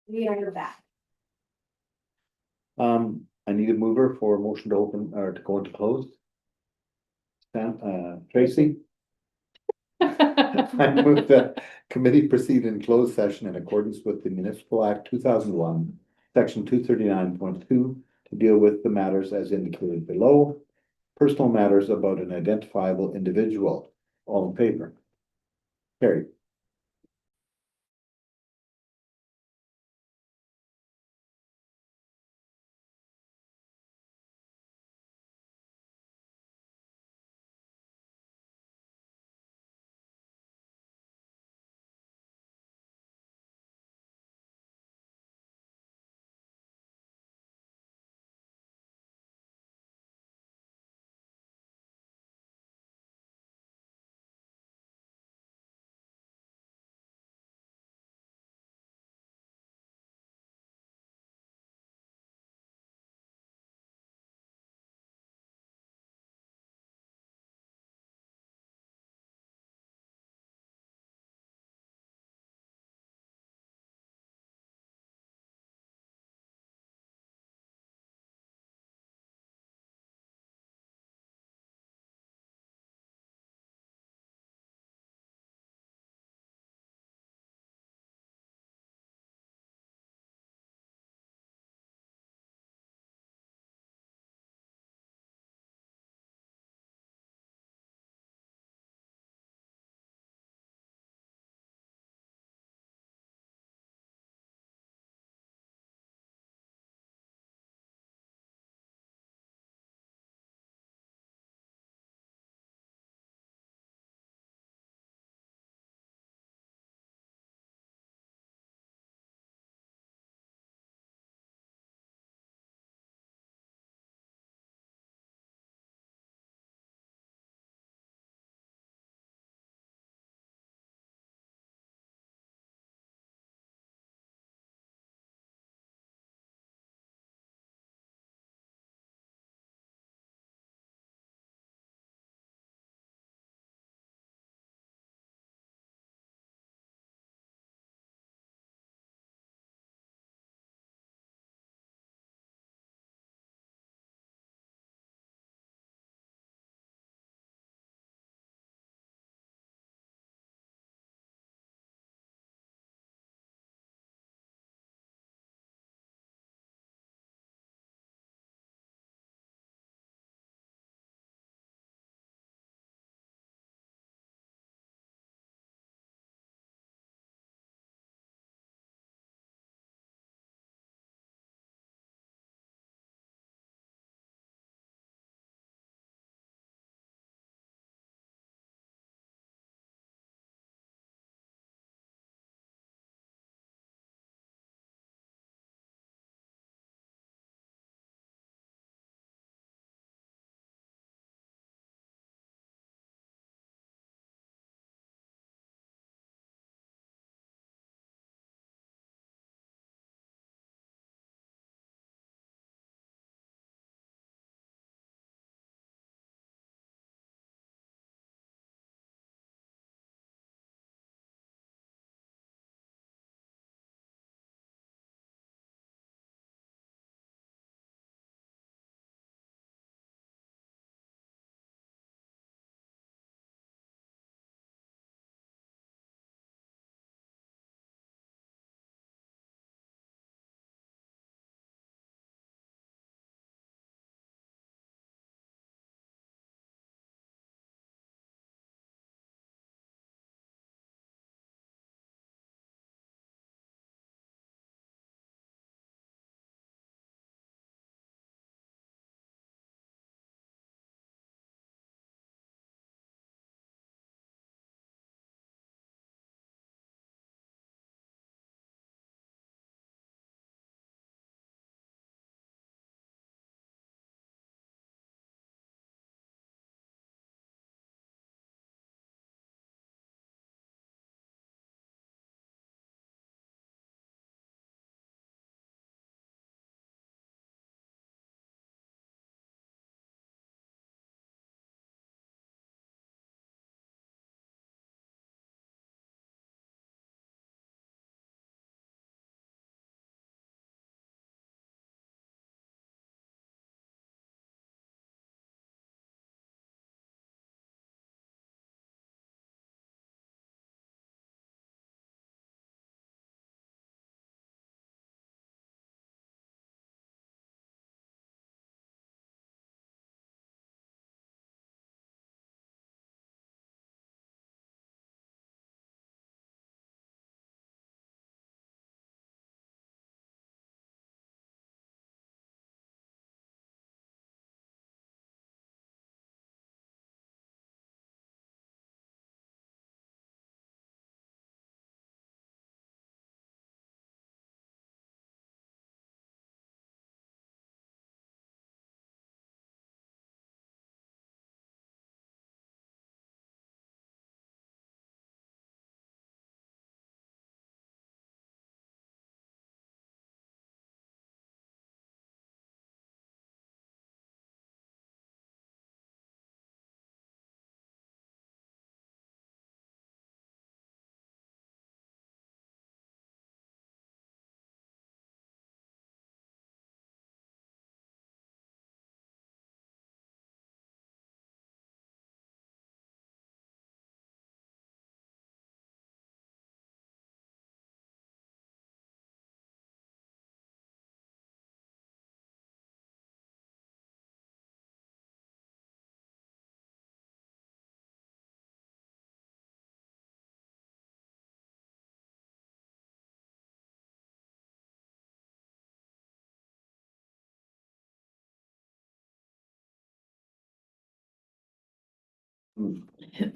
We are back. I need a mover for a motion to open or to go into closed. Sam, Tracy? I move that committee proceed in closed session in accordance with the Municipal Act 2001, section 239.2, to deal with the matters as indicated below. Personal matters about an identifiable individual. All in favor? Carried.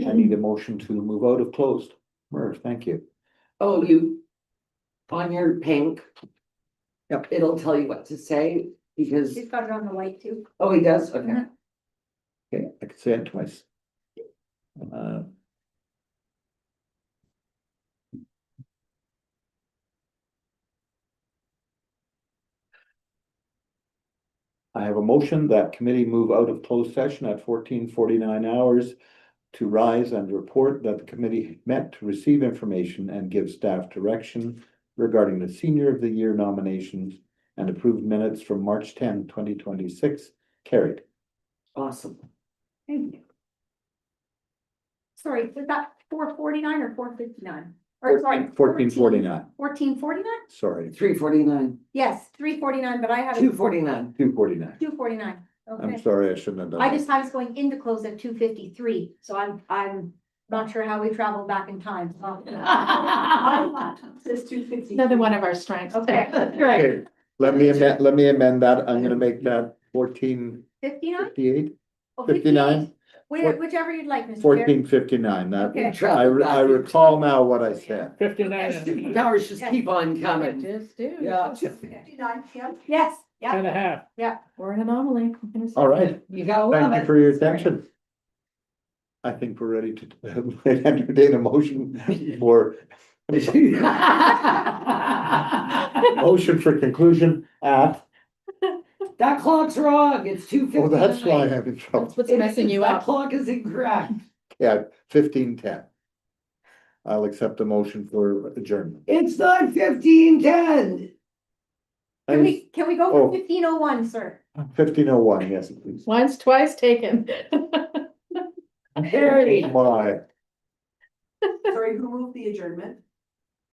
I need a motion to move out of closed. Merv, thank you. Oh, you, on your pink. Yep. It'll tell you what to say, because, She's got it on the white too. oh, he does, okay. Mhm. Okay, I can say it twice. I have a motion that committee move out of closed session at 14:49 hours to rise and report that the committee met to receive information and give staff direction regarding the Senior of the Year nominations and approved minutes from March 10, 2026. Carried. Awesome. Thank you. Sorry, was that 449 or 459? Or sorry. 14:49, 1449? sorry, 349, Yes, 349, but I have it 249. 2:49. 249. I'm Okay. sorry, I shouldn't have done I that. just was going into close at 2:53, so I'm not sure how we traveled back in time. Says 250. Another one of our strengths. Okay, Okay, let me amend that. I'm gonna make that 14:58, 59? Oh, 59? Whichever you'd like, Mr. Chair. 14:59. That, Okay. I recall now what I said. 59 Powers just keep on coming. Just do. Yeah. 2:59 PM. Yes, yeah, and a half. yeah. We're an anomaly. I'm gonna say All right, You gotta thank love you it. for your attention. I think we're ready to entertain a motion for motion for conclusion at, That clock's wrong, it's 2:59. oh, that's why I'm in trouble. That's what's messing you That up. clock is incorrect. Yeah, 15:10. I'll accept a motion for adjournment. It's not 15:10. Can we go Oh. for 1501, sir? 15:01, yes, please. Once, twice taken. Harry. My, Sorry, who moved the adjournment?